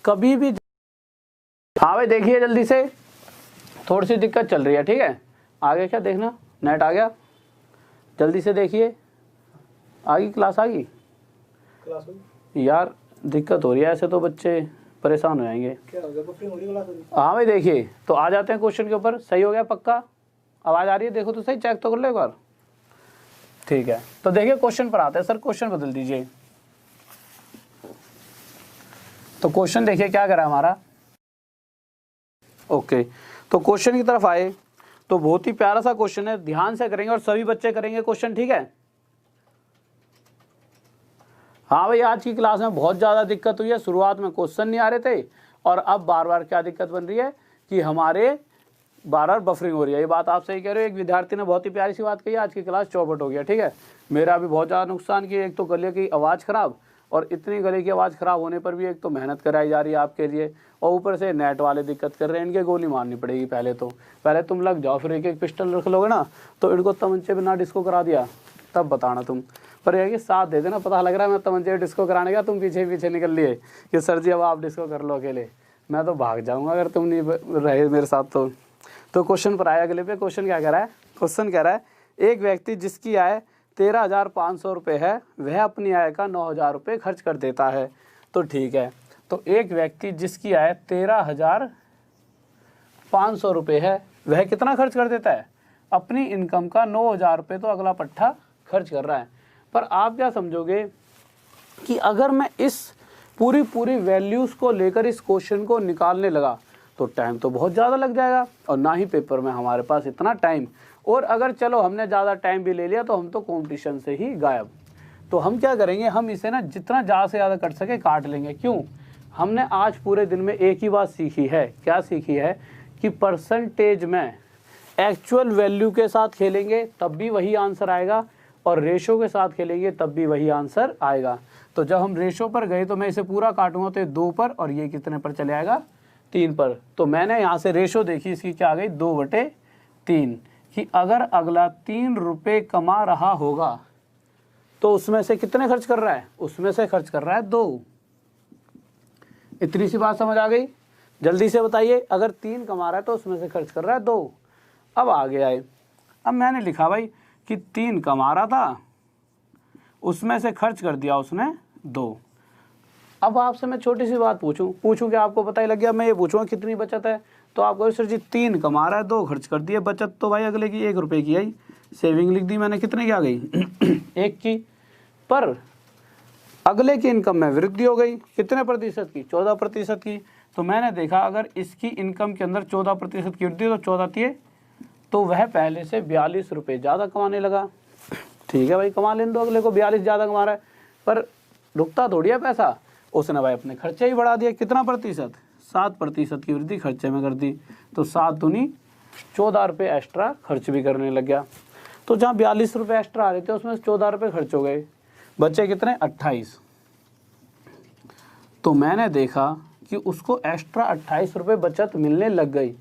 Speaker 1: कभी भी, हाँ भाई देखिए जल्दी से, थोड़ी सी दिक्कत चल रही है, ठीक है। आगे क्या देखना, नेट आ गया, जल्दी से देखिए। आ गई क्लास, आ गई
Speaker 2: क्लास
Speaker 1: यार, दिक्कत हो रही है, ऐसे तो बच्चे परेशान हो जाएंगे।
Speaker 2: क्या हो गया, बफरिंग हो रही है क्लास?
Speaker 1: हाँ भाई देखिए, तो आ जाते हैं क्वेश्चन के ऊपर। सही हो गया पक्का? आवाज़ आ रही है? देखो तो सही, चेक तो कर लो एक बार। ठीक है, तो देखिए क्वेश्चन पर आते हैं। सर क्वेश्चन बदल दीजिए। तो क्वेश्चन देखिए क्या करा हमारा। ओके, तो क्वेश्चन की तरफ आए तो बहुत ही प्यारा सा क्वेश्चन है, ध्यान से करेंगे और सभी बच्चे करेंगे क्वेश्चन, ठीक है। हाँ भाई, आज की क्लास में बहुत ज़्यादा दिक्कत हुई है, शुरुआत में क्वेश्चन नहीं आ रहे थे और अब बार बार क्या दिक्कत बन रही है कि हमारे बार बार बफरिंग हो रही है। ये बात आप सही कह रहे हो। एक विद्यार्थी ने बहुत ही प्यारी सी बात कही, आज की क्लास चौपट हो गया, ठीक है। मेरा भी बहुत ज़्यादा नुकसान किया, एक तो गले की आवाज़ ख़राब, और इतनी गले की आवाज़ ख़राब होने पर भी एक तो मेहनत कराई जा रही है आपके लिए, और ऊपर से नेट वाले दिक्कत कर रहे हैं, इनके गोली मारनी पड़ेगी पहले तो। पहले तुम लग जाओ, फिर एक एक पिस्टल रख लोगे ना तो इनको तमंचे बिना डिस्को करा दिया तब बताना तुम। पर यह कि साथ दे देना, पता लग रहा है मैं तमंचे डिस्को कराने का, तुम पीछे पीछे निकल लिए कि सर जी अब आप डिस्को कर लो अकेले, मैं तो भाग जाऊँगा अगर तुम नहीं रहे मेरे साथ तो। तो क्वेश्चन पर आया अगले पे। क्वेश्चन क्या कह रहा है, क्वेश्चन कह रहा है एक व्यक्ति जिसकी आय 13,500 रुपये है, वह अपनी आय का 9,000 रुपये खर्च कर देता है। तो ठीक है, तो एक व्यक्ति जिसकी आय 13,500 रुपये है, वह कितना खर्च कर देता है? अपनी इनकम का 9,000 रुपये तो अगला पट्टा खर्च कर रहा है। पर आप क्या समझोगे कि अगर मैं इस पूरी वैल्यूज़ को लेकर इस क्वेश्चन को निकालने लगा तो टाइम तो बहुत ज़्यादा लग जाएगा, और ना ही पेपर में हमारे पास इतना टाइम, और अगर चलो हमने ज़्यादा टाइम भी ले लिया तो हम तो कंपटीशन से ही गायब। तो हम क्या करेंगे, हम इसे ना जितना ज़्यादा से ज़्यादा कट सके काट लेंगे। क्यों? हमने आज पूरे दिन में एक ही बात सीखी है। क्या सीखी है? कि परसेंटेज में एक्चुअल वैल्यू के साथ खेलेंगे तब भी वही आंसर आएगा, और रेशो के साथ खेलेंगे तब भी वही आंसर आएगा। तो जब हम रेशो पर गए तो मैं इसे पूरा काटूंगा तो ये 2 पर, और ये कितने पर चले आएगा? 3 पर। तो मैंने यहाँ से रेशो देखी, इसकी क्या आ गई? 2/3, कि अगर अगला 3 रुपये कमा रहा होगा तो उसमें से कितने खर्च कर रहा है? उसमें से खर्च कर रहा है 2। इतनी सी बात समझ आ गई? जल्दी से बताइए, अगर 3 कमा रहा है तो उसमें से खर्च कर रहा है 2। अब आगे आए, अब मैंने लिखा भाई कि 3 कमा रहा था, उसमें से खर्च कर दिया उसने 2। अब आपसे मैं छोटी सी बात पूछूं कि आपको पता ही लग गया। मैं ये पूछूंगा कितनी बचत है, तो आप कहो सर जी 3 कमा रहा है, 2 खर्च कर दिए, बचत तो भाई अगले की 1 रुपये की आई। सेविंग लिख दी मैंने, कितने की आ गई? 1 की। पर अगले की इनकम में वृद्धि हो गई, कितने प्रतिशत की? 14% की। तो मैंने देखा अगर इसकी इनकम के अंदर 14% की वृद्धि, तो 14 × तो वह पहले से 42 रुपये ज़्यादा कमाने लगा। ठीक है भाई, कमा लेने दो अगले को, 42 ज़्यादा कमा रहा है, पर रुकता थोड़ी है पैसा। उसने भाई अपने खर्चे ही बढ़ा दिया। कितना प्रतिशत? 7% की वृद्धि खर्चे में कर दी। तो 7 दूनी 14 रुपये एक्स्ट्रा खर्च भी करने लग गया। तो जहाँ 42 रुपये एक्स्ट्रा आ रहे थे उसमें 14 रुपये खर्च हो गए, बचे कितने? 28। तो मैंने देखा कि उसको एक्स्ट्रा 28 रुपये बचत मिलने लग गई।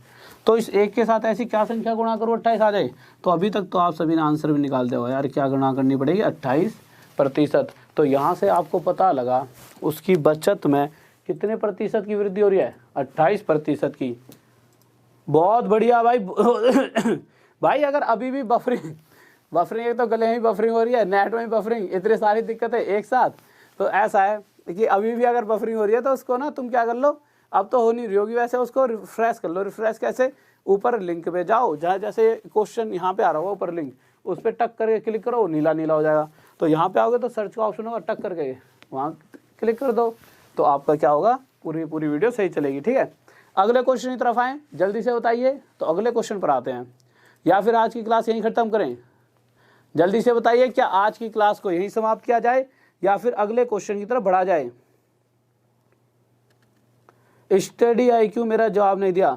Speaker 1: तो इस एक के साथ ऐसी क्या संख्या गुणा करो 28 आ जाए? तो अभी तक तो आप सभी ने आंसर भी निकाल दिया होगा यार, क्या गुणा करनी पड़ेगी? 28%। तो यहाँ से आपको पता लगा उसकी बचत में कितने प्रतिशत की वृद्धि हो रही है? 28% की। बहुत बढ़िया भाई। भाई अगर अभी भी बफरिंग एक तो गले में बफरिंग हो रही है, नेट में बफरिंग, इतनी सारी दिक्कतें एक साथ, तो ऐसा है कि अभी भी अगर बफरिंग हो रही है तो उसको ना तुम क्या कर लो, अब तो हो नहीं रही होगी वैसे, उसको रिफ्रेश कर लो। रिफ्रेश कैसे? ऊपर लिंक पे जाओ, जहाँ जैसे क्वेश्चन यहाँ पे आ रहा होगा ऊपर लिंक, उस पर टक करके क्लिक करो, नीला नीला हो जाएगा। तो यहाँ पे आओगे तो सर्च का ऑप्शन होगा, टक करके वहाँ क्लिक कर दो, तो आपका क्या होगा? पूरी वीडियो सही चलेगी। ठीक है, अगले क्वेश्चन की तरफ आएँ, जल्दी से बताइए। तो अगले क्वेश्चन पर आते हैं, या फिर आज की क्लास यहीं ख़त्म करें? जल्दी से बताइए, क्या आज की क्लास को यहीं समाप्त किया जाए या फिर अगले क्वेश्चन की तरफ बढ़ा जाए? स्टडी IQ मेरा जवाब नहीं दिया।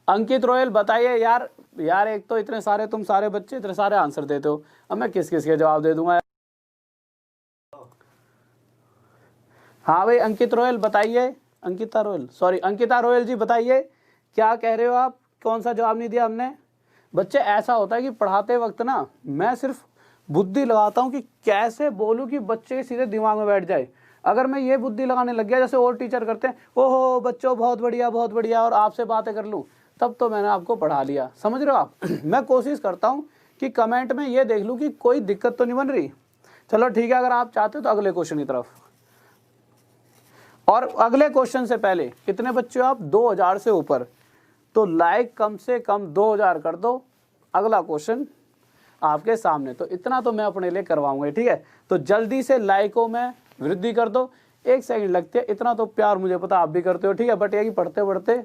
Speaker 1: अंकित रोयल बताइए। यार एक तो इतने सारे तुम सारे बच्चे इतने सारे आंसर देते हो, अब मैं किस किस के जवाब दे दूंगा? हाँ भाई अंकित रोयल बताइए, अंकिता रोयल जी बताइए, क्या कह रहे हो आप? कौन सा जवाब नहीं दिया हमने? बच्चे ऐसा होता है कि पढ़ाते वक्त ना मैं सिर्फ बुद्धि लगाता हूँ कि कैसे बोलूँ कि बच्चे के सीधे दिमाग में बैठ जाए। अगर मैं ये बुद्धि लगाने लग गया जैसे और टीचर करते हैं, ओहो बच्चों बहुत बढ़िया और आपसे बातें कर लूँ, तब तो मैंने आपको पढ़ा लिया। समझ रहे हो आप? मैं कोशिश करता हूँ कि कमेंट में ये देख लूँ कि कोई दिक्कत तो नहीं बन रही। चलो ठीक है, अगर आप चाहते हो तो अगले क्वेश्चन की तरफ। और अगले क्वेश्चन से पहले कितने बच्चे हो आप? 2000 से ऊपर, तो लाइक कम से कम 2000 कर दो। अगला क्वेश्चन आपके सामने, तो इतना तो मैं अपने लिए करवाऊंगा। ठीक है, तो जल्दी से लाइकों में वृद्धि कर दो। 1 सेकंड लगती है, इतना तो प्यार मुझे पता आप भी करते हो। ठीक है, बट ये कि पढ़ते पढ़ते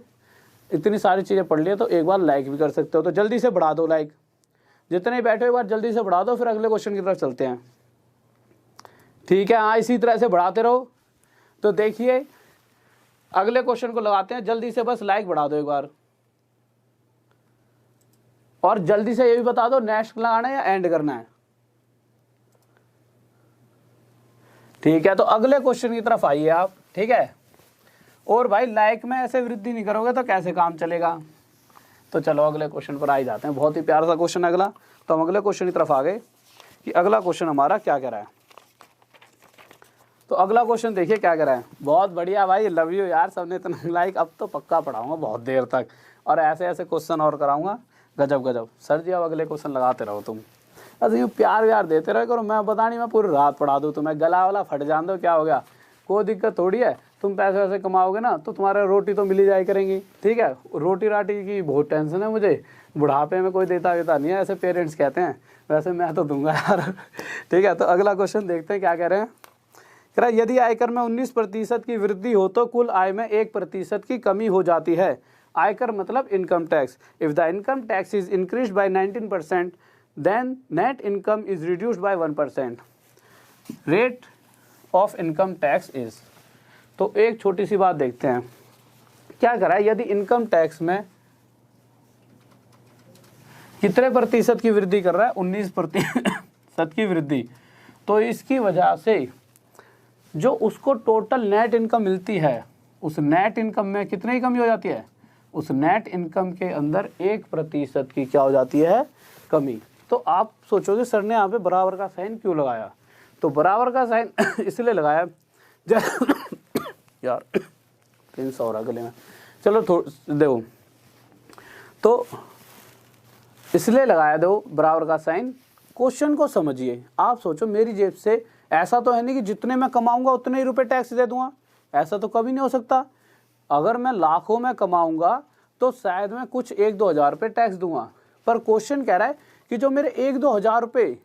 Speaker 1: इतनी सारी चीज़ें पढ़ लिए तो एक बार लाइक भी कर सकते हो। तो जल्दी से बढ़ा दो लाइक, जितने बैठे एक बार जल्दी से बढ़ा दो, फिर अगले क्वेश्चन की तरफ चलते हैं। ठीक है, हाँ इसी तरह से बढ़ाते रहो। तो देखिए अगले क्वेश्चन को लगाते हैं, जल्दी से बस लाइक बढ़ा दो एक बार, और जल्दी से ये भी बता दो नेक्स्ट लगाना है या एंड करना है। ठीक है, तो अगले क्वेश्चन की तरफ आइए आप। ठीक है, और भाई लाइक में ऐसे वृद्धि नहीं करोगे तो कैसे काम चलेगा? तो चलो अगले क्वेश्चन पर आ ही जाते हैं। बहुत ही प्यारा सा क्वेश्चन अगला। तो हम अगले क्वेश्चन की तरफ आ गए कि अगला क्वेश्चन हमारा क्या कह रहा है। तो अगला क्वेश्चन देखिए क्या कह रहा है। बहुत बढ़िया भाई, लव यू यार, सबने इतना लाइक। अब तो पक्का पढ़ाऊंगा बहुत देर तक, और ऐसे ऐसे क्वेश्चन और कराऊंगा। गजब सर जी, अब अगले क्वेश्चन लगाते रहो तुम, बस यूँ प्यार व्यार देते रहो करो। मैं बता नहीं, मैं पूरी रात पढ़ा दूँ तुम्हें, गला वाला फट जान दो, क्या हो गया? कोई दिक्कत थोड़ी है। तुम पैसे वैसे कमाओगे ना तो तुम्हारे रोटी तो मिली जाए करेंगी। ठीक है, रोटी राटी की बहुत टेंशन है मुझे, बुढ़ापे में कोई देता वेता नहीं है, ऐसे पेरेंट्स कहते हैं, वैसे मैं तो दूंगा यार। ठीक है, तो अगला क्वेश्चन देखते हैं क्या कह रहे हैं। कह रहा है यदि आयकर में 19% की वृद्धि हो तो कुल आय में 1% की कमी हो जाती है। आयकर मतलब income tax. If the income tax is increased by 19% then net income is reduced by 1%। Rate of income tax is. तो एक छोटी सी बात देखते हैं क्या करा है। यदि इनकम टैक्स में कितने प्रतिशत की वृद्धि कर रहा है? 19% की वृद्धि। तो इसकी वजह से जो उसको टोटल नेट इनकम मिलती है, उस नेट इनकम में कितने की कमी हो जाती है? उस नेट इनकम के अंदर 1% की क्या हो जाती है? कमी। तो आप सोचोगे सर ने यहाँ पे बराबर का साइन क्यों लगाया? तो बराबर का साइन इसलिए लगाया यार प्रिंस हो रहा गले में, चलो देखो, तो इसलिए लगाया दो बराबर का साइन। क्वेश्चन को समझिए। आप सोचो मेरी जेब से ऐसा तो है नहीं कि जितने मैं कमाऊंगा उतने ही रुपए टैक्स दे दूंगा, ऐसा तो कभी नहीं हो सकता। अगर मैं लाखों में कमाऊंगा तो शायद मैं कुछ 1-2 हज़ार रुपये टैक्स दूंगा, पर क्वेश्चन कह रहा है कि जो मेरे 1-2 हज़ार रुपये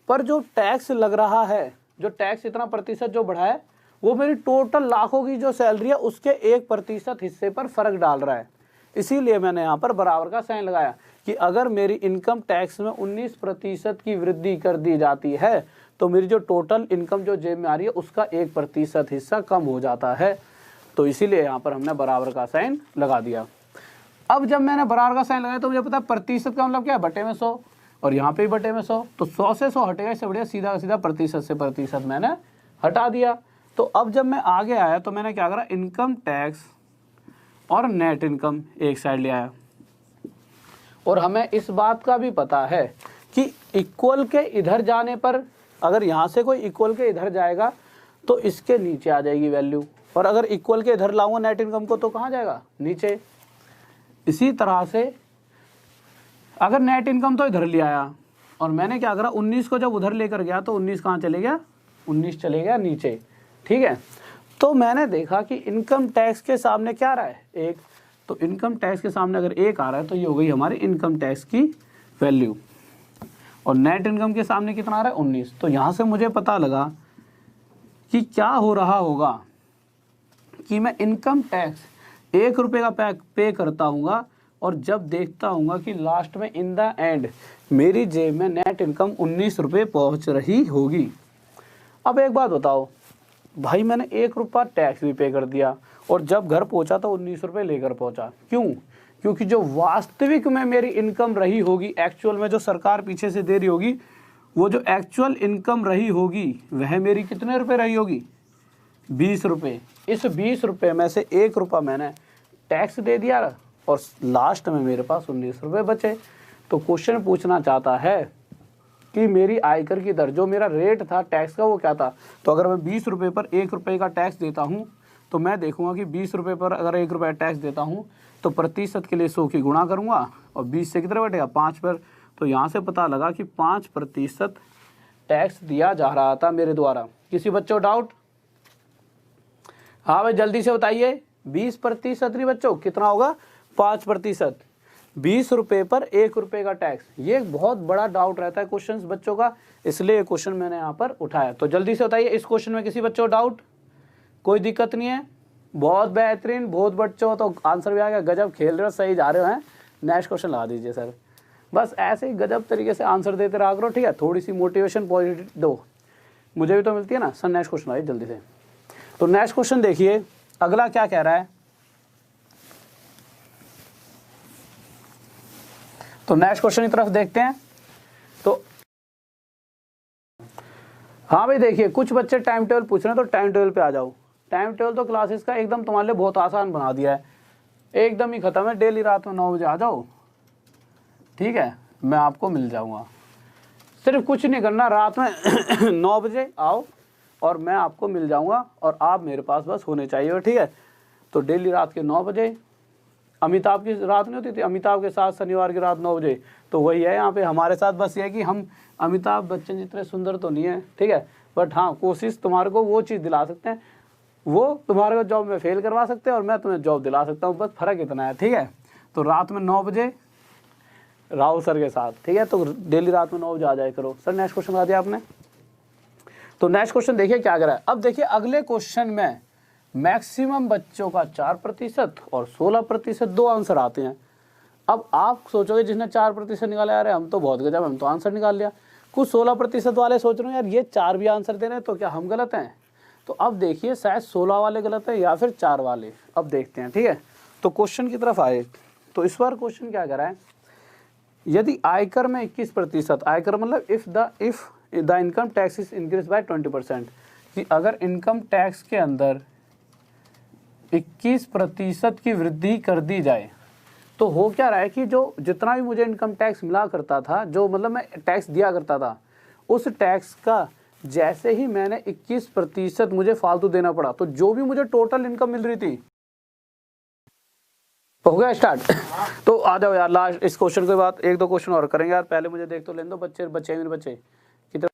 Speaker 1: पर जो टैक्स लग रहा है, जो टैक्स इतना प्रतिशत जो बढ़ा है, वो मेरी टोटल लाखों की जो सैलरी है उसके 1% हिस्से पर फर्क डाल रहा है। इसीलिए मैंने यहाँ पर बराबर का साइन लगाया कि अगर मेरी इनकम टैक्स में 19% की वृद्धि कर दी जाती है तो मेरी जो टोटल इनकम जो जेब में आ रही है उसका 1% हिस्सा कम हो जाता है। तो इसीलिए यहाँ पर हमने बराबर का साइन लगा दिया। अब जब मैंने बराबर का साइन लगाया तो मुझे पता है प्रतिशत का मतलब क्या है, बटे में 100, और यहाँ पे भी बटे में 100, तो 100 से 100 हटेगा, इससे बढ़िया सीधा का सीधा प्रतिशत से प्रतिशत मैंने हटा दिया। तो अब जब मैं आगे आया तो मैंने क्या करा, इनकम टैक्स और नेट इनकम एक साइड ले आया। और हमें इस बात का भी पता है कि इक्वल के इधर जाने पर, अगर यहाँ से कोई इक्वल के इधर जाएगा तो इसके नीचे आ जाएगी वैल्यू, और अगर इक्वल के इधर लाऊंगा नेट इनकम को तो कहाँ जाएगा, नीचे। इसी तरह से अगर नेट इनकम तो इधर ले आया और मैंने क्या करा, 19 को जब उधर लेकर गया तो 19 कहाँ चले गया, 19 चले गया नीचे, ठीक है। तो मैंने देखा कि इनकम टैक्स के सामने क्या आ रहा है, 1, तो इनकम टैक्स के सामने अगर 1 आ रहा है तो ये हो गई हमारी इनकम टैक्स की वैल्यू, और नेट इनकम के सामने कितना आ रहा है, 19। तो यहाँ से मुझे पता लगा कि क्या हो रहा होगा कि मैं इनकम टैक्स 1 रुपये का पे करता हूँ और जब देखता हूँ कि लास्ट में इन द एंड मेरी जेब में नेट इनकम 19 रुपये पहुँच रही होगी। अब एक बात बताओ भाई, मैंने 1 रुपया टैक्स भी पे कर दिया और जब घर पहुँचा तो 19 रुपये लेकर पहुँचा, क्यों? क्योंकि जो वास्तविक में मेरी इनकम रही होगी, एक्चुअल में जो सरकार पीछे से दे रही होगी, वो जो एक्चुअल इनकम रही होगी वह मेरी कितने रुपए रही होगी, 20 रुपये। इस 20 रुपये में से 1 रुपया मैंने टैक्स दे दिया और लास्ट में मेरे पास 19 रुपये बचे। तो क्वेश्चन पूछना चाहता है कि मेरी आयकर की दर, जो मेरा रेट था टैक्स का, वो क्या था। तो अगर मैं 20 रुपये पर 1 रुपये का टैक्स देता हूँ तो मैं देखूंगा कि 20 रुपये पर अगर 1 रुपया टैक्स देता हूँ तो प्रतिशत के लिए 100 की गुणा करूँगा और 20 से कितना बैठेगा, 5 पर। तो यहाँ से पता लगा कि 5% टैक्स दिया जा रहा था मेरे द्वारा। किसी बच्चों डाउट? हाँ भाई जल्दी से बताइए। 20% नहीं बच्चों, कितना होगा, 5%। 20 रुपये पर 1 रुपये का टैक्स, ये एक बहुत बड़ा डाउट रहता है क्वेश्चन बच्चों का, इसलिए क्वेश्चन मैंने यहाँ पर उठाया। तो जल्दी से बताइए, इस क्वेश्चन में किसी बच्चों डाउट? कोई दिक्कत नहीं है? बहुत बेहतरीन, बहुत बच्चों तो आंसर भी आ गया, गजब खेल रहे हो, सही जा रहे हो हैं। नेक्स्ट क्वेश्चन लगा दीजिए सर। बस ऐसे ही गजब तरीके से आंसर देते रहा करो, ठीक है। थोड़ी सी मोटिवेशन पॉजिटिव दो, मुझे भी तो मिलती है ना सर। नेक्स्ट क्वेश्चन आइए जल्दी से। तो नेक्स्ट क्वेश्चन देखिए, अगला क्या कह रहा है। तो नेक्स्ट क्वेश्चन की तरफ देखते हैं। तो हाँ भाई देखिए, कुछ बच्चे टाइम टेबल पूछ रहे हैं, तो टाइम टेबल पे आ जाओ। टाइम टेबल तो क्लासेस का एकदम तुम्हारे लिए बहुत आसान बना दिया है, एकदम ही खत्म है। डेली रात में 9 बजे आ जाओ, ठीक है, मैं आपको मिल जाऊंगा। सिर्फ कुछ नहीं करना, रात में 9 बजे आओ और मैं आपको मिल जाऊंगा और आप मेरे पास बस होने चाहिए, ठीक है। तो डेली रात के 9 बजे, अमिताभ की रात नहीं होती थी, अमिताभ के साथ शनिवार की रात 9 बजे, तो वही है यहाँ पे हमारे साथ। बस ये है कि हम अमिताभ बच्चन जितने सुंदर तो नहीं है, ठीक है, बट हाँ कोशिश तुम्हारे को वो चीज़ दिला सकते हैं, वो तुम्हारे को जॉब में फेल करवा सकते हैं और मैं तुम्हें जॉब दिला सकता हूँ, बस फ़र्क इतना है, ठीक है। तो रात में 9 बजे राहुल सर के साथ, ठीक है, तो डेली रात में 9 बजे आ जाए करो। सर नेक्स्ट क्वेश्चन बता दिया आपने। तो नेक्स्ट क्वेश्चन देखिए क्या करा है। अब देखिए अगले क्वेश्चन में मैक्सिमम बच्चों का 4% और 16% दो आंसर आते हैं। अब आप सोचोगे जिसने 4% निकाला, यार हम तो बहुत गजब, हम तो आंसर निकाल लिया। कुछ 16% वाले सोच रहे हैं यार ये 4 भी आंसर दे रहे हैं, तो क्या हम गलत हैं। तो अब देखिए शायद 16 वाले गलत है या फिर 4 वाले, अब देखते हैं, ठीक है। तो क्वेश्चन की तरफ आए तो इस बार क्वेश्चन क्या करा है, यदि आयकर में 21%, आयकर मतलब if the income tax is increase by 20%, कि अगर इनकम टैक्स के अंदर 21% की वृद्धि कर दी जाए तो हो क्या रहा है कि जो जितना भी मुझे इनकम टैक्स मिला करता था, जो मतलब मैं टैक्स दिया करता था, उस टैक्स का जैसे ही मैंने 21% मुझे फालतू देना पड़ा, तो जो भी मुझे टोटल इनकम मिल रही थी, हो गया स्टार्ट। तो आ जाओ यार, लास्ट इस क्वेश्चन के बाद 1-2 क्वेश्चन और करेंगे यार, पहले मुझे देख तो लेने दो। बच्चे मेरे बच्चे कितने,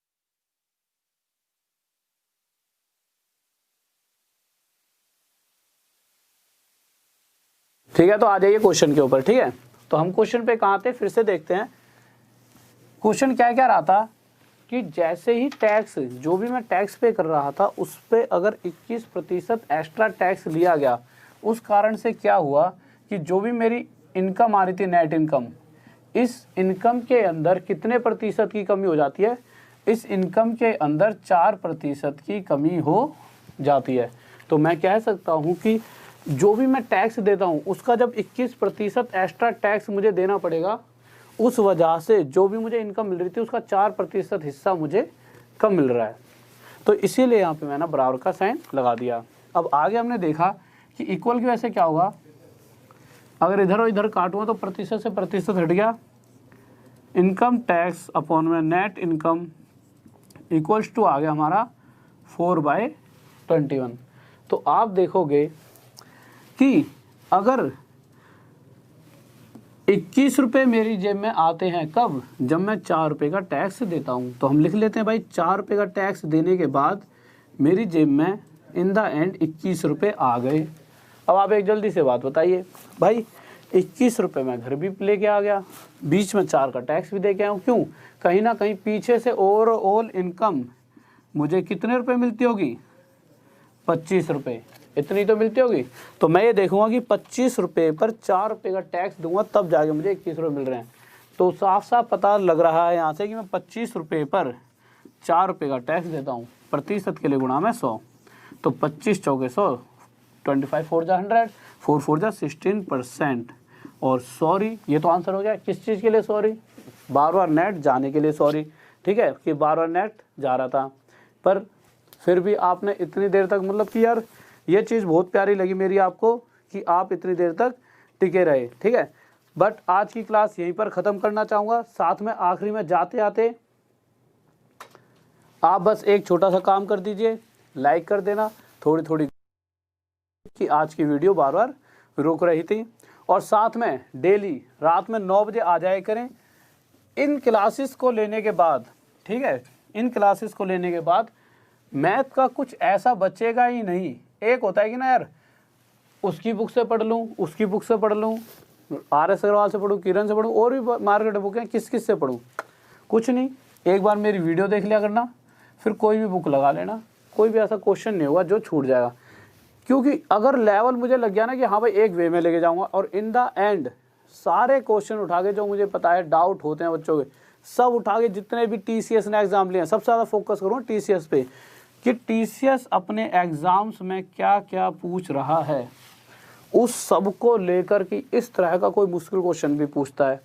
Speaker 1: ठीक है। तो आ जाइए क्वेश्चन के ऊपर, ठीक है। तो हम क्वेश्चन पे कहाँ थे, फिर से देखते हैं। क्वेश्चन क्या क्या रहा था कि जैसे ही टैक्स, जो भी मैं टैक्स पे कर रहा था उस पे अगर 21% एक्स्ट्रा टैक्स लिया गया, उस कारण से क्या हुआ कि जो भी मेरी इनकम आ रही थी, नेट इनकम, इस इनकम के अंदर कितने प्रतिशत की कमी हो जाती है? इस इनकम के अंदर 4% की कमी हो जाती है। तो मैं कह सकता हूँ कि जो भी मैं टैक्स देता हूँ उसका जब 21% एक्स्ट्रा टैक्स मुझे देना पड़ेगा, उस वजह से जो भी मुझे इनकम मिल रही थी उसका 4% हिस्सा मुझे कम मिल रहा है। तो इसीलिए यहाँ पे मैंने बराबर का साइन लगा दिया। अब आगे हमने देखा कि इक्वल की वजह से क्या होगा, अगर इधर और इधर काटूंगा तो प्रतिशत से प्रतिशत हट गया, इनकम टैक्स अपॉन में नेट इनकम इक्वल्स टू आ गया हमारा 4/21। तो आप देखोगे कि अगर 21 रुपये मेरी जेब में आते हैं, कब? जब मैं 4 रुपये का टैक्स देता हूँ। तो हम लिख लेते हैं भाई 4 रुपये का टैक्स देने के बाद मेरी जेब में इन द एंड 21 रुपये आ गए। अब आप एक जल्दी से बात बताइए भाई, 21 रुपये मैं घर भी लेके आ गया, बीच में 4 का टैक्स भी दे के आया हूँ। क्यों? कहीं ना कहीं पीछे से ओवरऑल इनकम मुझे कितने रुपए मिलती होगी? 25 रुपये, इतनी तो मिलती होगी। तो मैं ये देखूंगा कि 25 रुपये पर 4 रुपये का टैक्स दूंगा, तब जाके मुझे 21 रुपये मिल रहे हैं। तो साफ साफ पता लग रहा है यहाँ से कि मैं 25 रुपये पर 4 रुपये का टैक्स देता हूँ। प्रतिशत के लिए गुणा में 100, तो 25 चौके 100, 25 4 जा 100, 4 4 जा 16%। और सॉरी, ये तो आंसर हो गया। किस चीज़ के लिए सॉरी? बार बार नेट जाने के लिए सॉरी, ठीक है, कि बार बार नेट जा रहा था। पर फिर भी आपने इतनी देर तक, मतलब कि यार ये चीज़ बहुत प्यारी लगी मेरी आपको कि आप इतनी देर तक टिके रहे, ठीक है। बट आज की क्लास यहीं पर ख़त्म करना चाहूँगा। साथ में आखिरी में जाते आते आप बस एक छोटा सा काम कर दीजिए, लाइक कर देना थोड़ी थोड़ी, कि आज की वीडियो बार बार रुक रही थी। और साथ में डेली रात में 9 बजे आ जाया करें इन क्लासेस को लेने के बाद, ठीक है। इन क्लासेस को लेने के बाद मैथ का कुछ ऐसा बचेगा ही नहीं। एक होता है कि ना यार, उसकी बुक से पढ़ लूँ, उसकी बुक से पढ़ लूँ, RS अग्रवाल से पढ़ूँ, किरण से पढ़ूँ, और भी मार्केट बुक हैं, किस किस से पढ़ूँ, कुछ नहीं। एक बार मेरी वीडियो देख लिया करना, फिर कोई भी बुक लगा लेना, कोई भी ऐसा क्वेश्चन नहीं होगा जो छूट जाएगा। क्योंकि अगर लेवल मुझे लग गया ना कि हाँ भाई एक वे में लेके जाऊँगा, और इन द एंड सारे क्वेश्चन उठा के जो मुझे पता है डाउट होते हैं बच्चों के, सब उठा के, जितने भी TCS ने एग्जाम लिए हैं, सबसे ज़्यादा फोकस करूँगा TCS पे, कि TCS अपने एग्जाम्स में क्या क्या पूछ रहा है, उस सब को लेकर कि इस तरह का कोई मुश्किल क्वेश्चन भी पूछता है।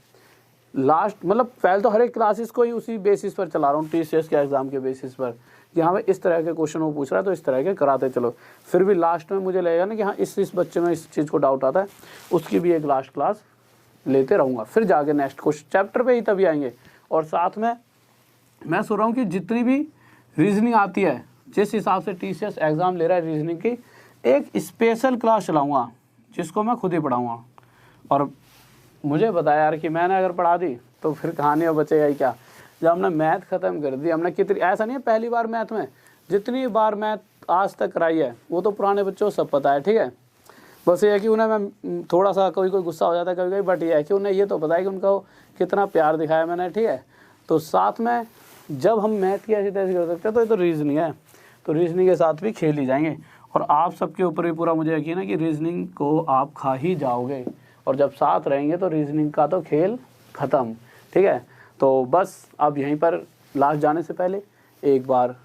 Speaker 1: लास्ट मतलब पहले तो हर एक क्लासेस को ही उसी बेसिस पर चला रहा हूँ, TCS के एग्जाम के बेसिस पर, कि हाँ भाई इस तरह के क्वेश्चन वो पूछ रहा है तो इस तरह के कराते चलो। फिर भी लास्ट में मुझे लगेगा ना कि हाँ इस बच्चे में इस चीज़ को डाउट आता है, उसकी भी एक लास्ट क्लास लेते रहूँगा। फिर जाके नेक्स्ट क्वेश्चन चैप्टर पे ही तभी आएंगे। और साथ में मैं सोच रहा हूँ कि जितनी भी रीजनिंग आती है, जिस हिसाब से TCS एग्ज़ाम ले रहा है रीजनिंग की, एक स्पेशल क्लास चलाऊँगा जिसको मैं खुद ही पढ़ाऊँगा। और मुझे पता है यार कि मैंने अगर पढ़ा दी तो फिर कहानी बचेगा ही क्या। जब हमने मैथ ख़त्म कर दी, हमने कितनी, ऐसा नहीं है पहली बार मैथ में, जितनी बार मैथ आज तक कराई है वो तो पुराने बच्चों को सब पता है, ठीक है। बस ये है कि उन्हें मैं थोड़ा सा कोई गुस्सा हो जाता है कभी कभी, बट ये है कि उन्हें ये तो पता है कि उनका कितना प्यार दिखाया मैंने, ठीक है। तो साथ में जब हम मैथ की ऐसी तैसी कर सकते हैं तो ये तो रीजनिंग है, तो रीजनिंग के साथ भी खेल ही जाएंगे। और आप सबके ऊपर भी पूरा मुझे यकीन है कि रीजनिंग को आप खा ही जाओगे, और जब साथ रहेंगे तो रीजनिंग का तो खेल ख़त्म, ठीक है। तो बस अब यहीं पर लास्ट जाने से पहले एक बार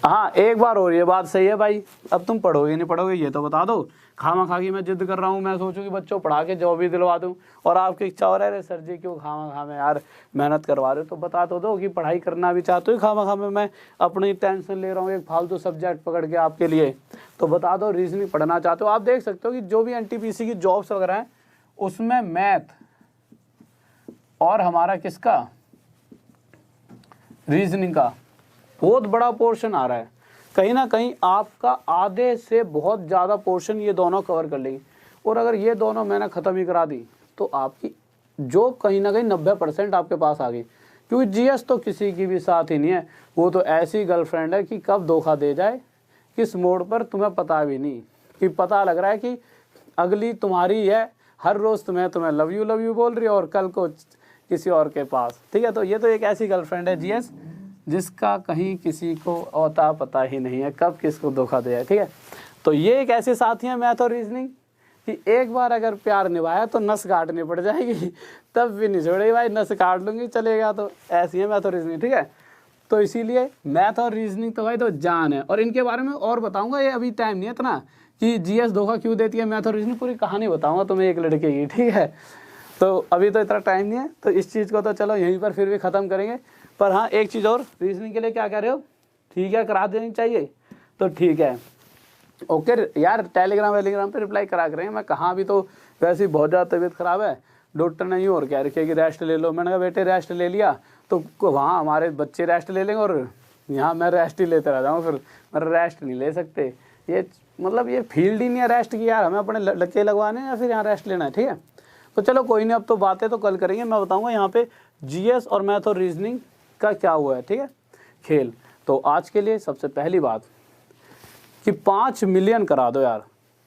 Speaker 1: हाँ, एक बार और ये बात सही है भाई, अब तुम पढ़ोगे नहीं पढ़ोगे ये तो बता दो। खामा खा की मैं जिद कर रहा हूँ, मैं सोचूं कि बच्चों पढ़ा के जॉब भी दिलवा दूँ, और आपकी इच्छा हो रहा है सर जी क्यों खामा खा में यार मेहनत करवा रहे हो, तो बता तो दो कि पढ़ाई करना भी चाहते हो, खामा खा में मैं अपनी टेंशन ले रहा हूँ एक फालतू सब्जेक्ट पकड़ के आपके लिए, तो बता दो रीजनिंग पढ़ना चाहते हो। आप देख सकते हो कि जो भी NTPC की जॉब्स वगैरह हैं उसमें मैथ और हमारा किसका, रीजनिंग का बहुत बड़ा पोर्शन आ रहा है। कहीं ना कहीं आपका आधे से बहुत ज़्यादा पोर्शन ये दोनों कवर कर लेंगे। और अगर ये दोनों मैंने ख़त्म ही करा दी तो आपकी जॉब कहीं ना कहीं 90% आपके पास आ गई। क्योंकि GS तो किसी की भी साथ ही नहीं है, वो तो ऐसी गर्लफ्रेंड है कि कब धोखा दे जाए किस मोड़ पर तुम्हें पता भी नहीं, कि पता लग रहा है कि अगली तुम्हारी है, हर रोज़ तुम्हें लव यू बोल रही है और कल को किसी और के पास, ठीक है। तो ये तो एक ऐसी गर्लफ्रेंड है GS जिसका कहीं किसी को होता पता ही नहीं है कब किसको धोखा दिया है, ठीक है। तो ये एक ऐसे साथी हैं मैथ और रीजनिंग कि एक बार अगर प्यार निभाया तो नस काटनी पड़ जाएगी, तब भी नहीं छोड़ेगी भाई, नस काट लूँगी चलेगा। तो ऐसी है मैथ और रीजनिंग, ठीक है। तो इसीलिए मैथ और रीजनिंग तो भाई तो जान है। और इनके बारे में और बताऊंगा, ये अभी टाइम नहीं है इतना कि जीएस धोखा क्यों देती है, मैथ और रीजनिंग पूरी कहानी बताऊंगा तुम्हें एक लड़के की, ठीक है। तो अभी तो इतना टाइम नहीं है, तो इस चीज़ को तो चलो यहीं पर फिर भी ख़त्म करेंगे। पर हाँ एक चीज़ और, रीजनिंग के लिए क्या कह रहे हो, ठीक है करा देनी चाहिए, तो ठीक है ओके यार। टेलीग्राम पे रिप्लाई करा करेंगे, मैं कहाँ अभी तो वैसे ही बहुत ज़्यादा तबीयत ख़राब है, डॉक्टर ने यूँ और कह रखी है कि रेस्ट ले लो। मैंने कहा बेटे रेस्ट ले लिया तो वहाँ हमारे बच्चे रेस्ट ले लेंगे और यहाँ मैं रेस्ट ही लेते रह जाऊँ, फिर मैं रेस्ट नहीं ले सकते। ये मतलब ये फील्ड ही नहीं है रेस्ट की यार, हमें अपने लक्के लगवाने हैं या फिर यहाँ रेस्ट लेना है, ठीक है। तो चलो कोई नहीं, अब तो बातें तो कल करेंगे। मैं बताऊँगा यहाँ पे जीएस और मैथ और रीजनिंग का क्या हुआ है, ठीक है, खेल। तो आज के लिए सबसे पहली बात कि 5 मिलियन करा दो यार,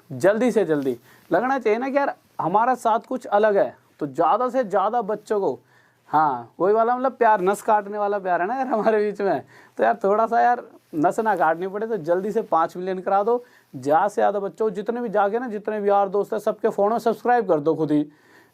Speaker 1: जल्दी से जल्दी। लगना चाहिए ना कि यार हमारा साथ कुछ अलग है, तो ज़्यादा से ज़्यादा बच्चों को, हाँ वही वाला मतलब प्यार, नस काटने वाला प्यार है ना यार हमारे बीच में। तो यार थोड़ा सा यार नस ना काटनी पड़े, तो जल्दी से 5 मिलियन करा दो। ज़्यादा से ज़्यादा बच्चों, जितने भी जाके ना, जितने भी यार दोस्त हैं सबके फ़ोन में सब्सक्राइब कर दो खुद ही,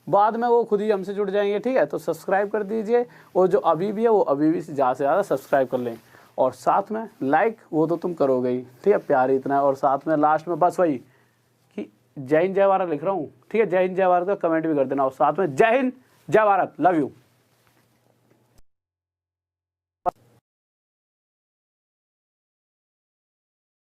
Speaker 1: बाद में वो खुद ही हमसे जुड़ जाएंगे, ठीक है। तो सब्सक्राइब कर दीजिए, और जो अभी भी है वो अभी भी ज़्यादा से ज़्यादा सब्सक्राइब कर लें, और साथ में लाइक वो तो तुम करोगे ही, ठीक है, प्यार इतना है। और साथ में लास्ट में बस वही कि जय हिंद जय भारत लिख रहा हूँ, ठीक है, जय हिंद जय भारत का कमेंट भी कर देना, और साथ में जय हिंद जय भारत, लव यू।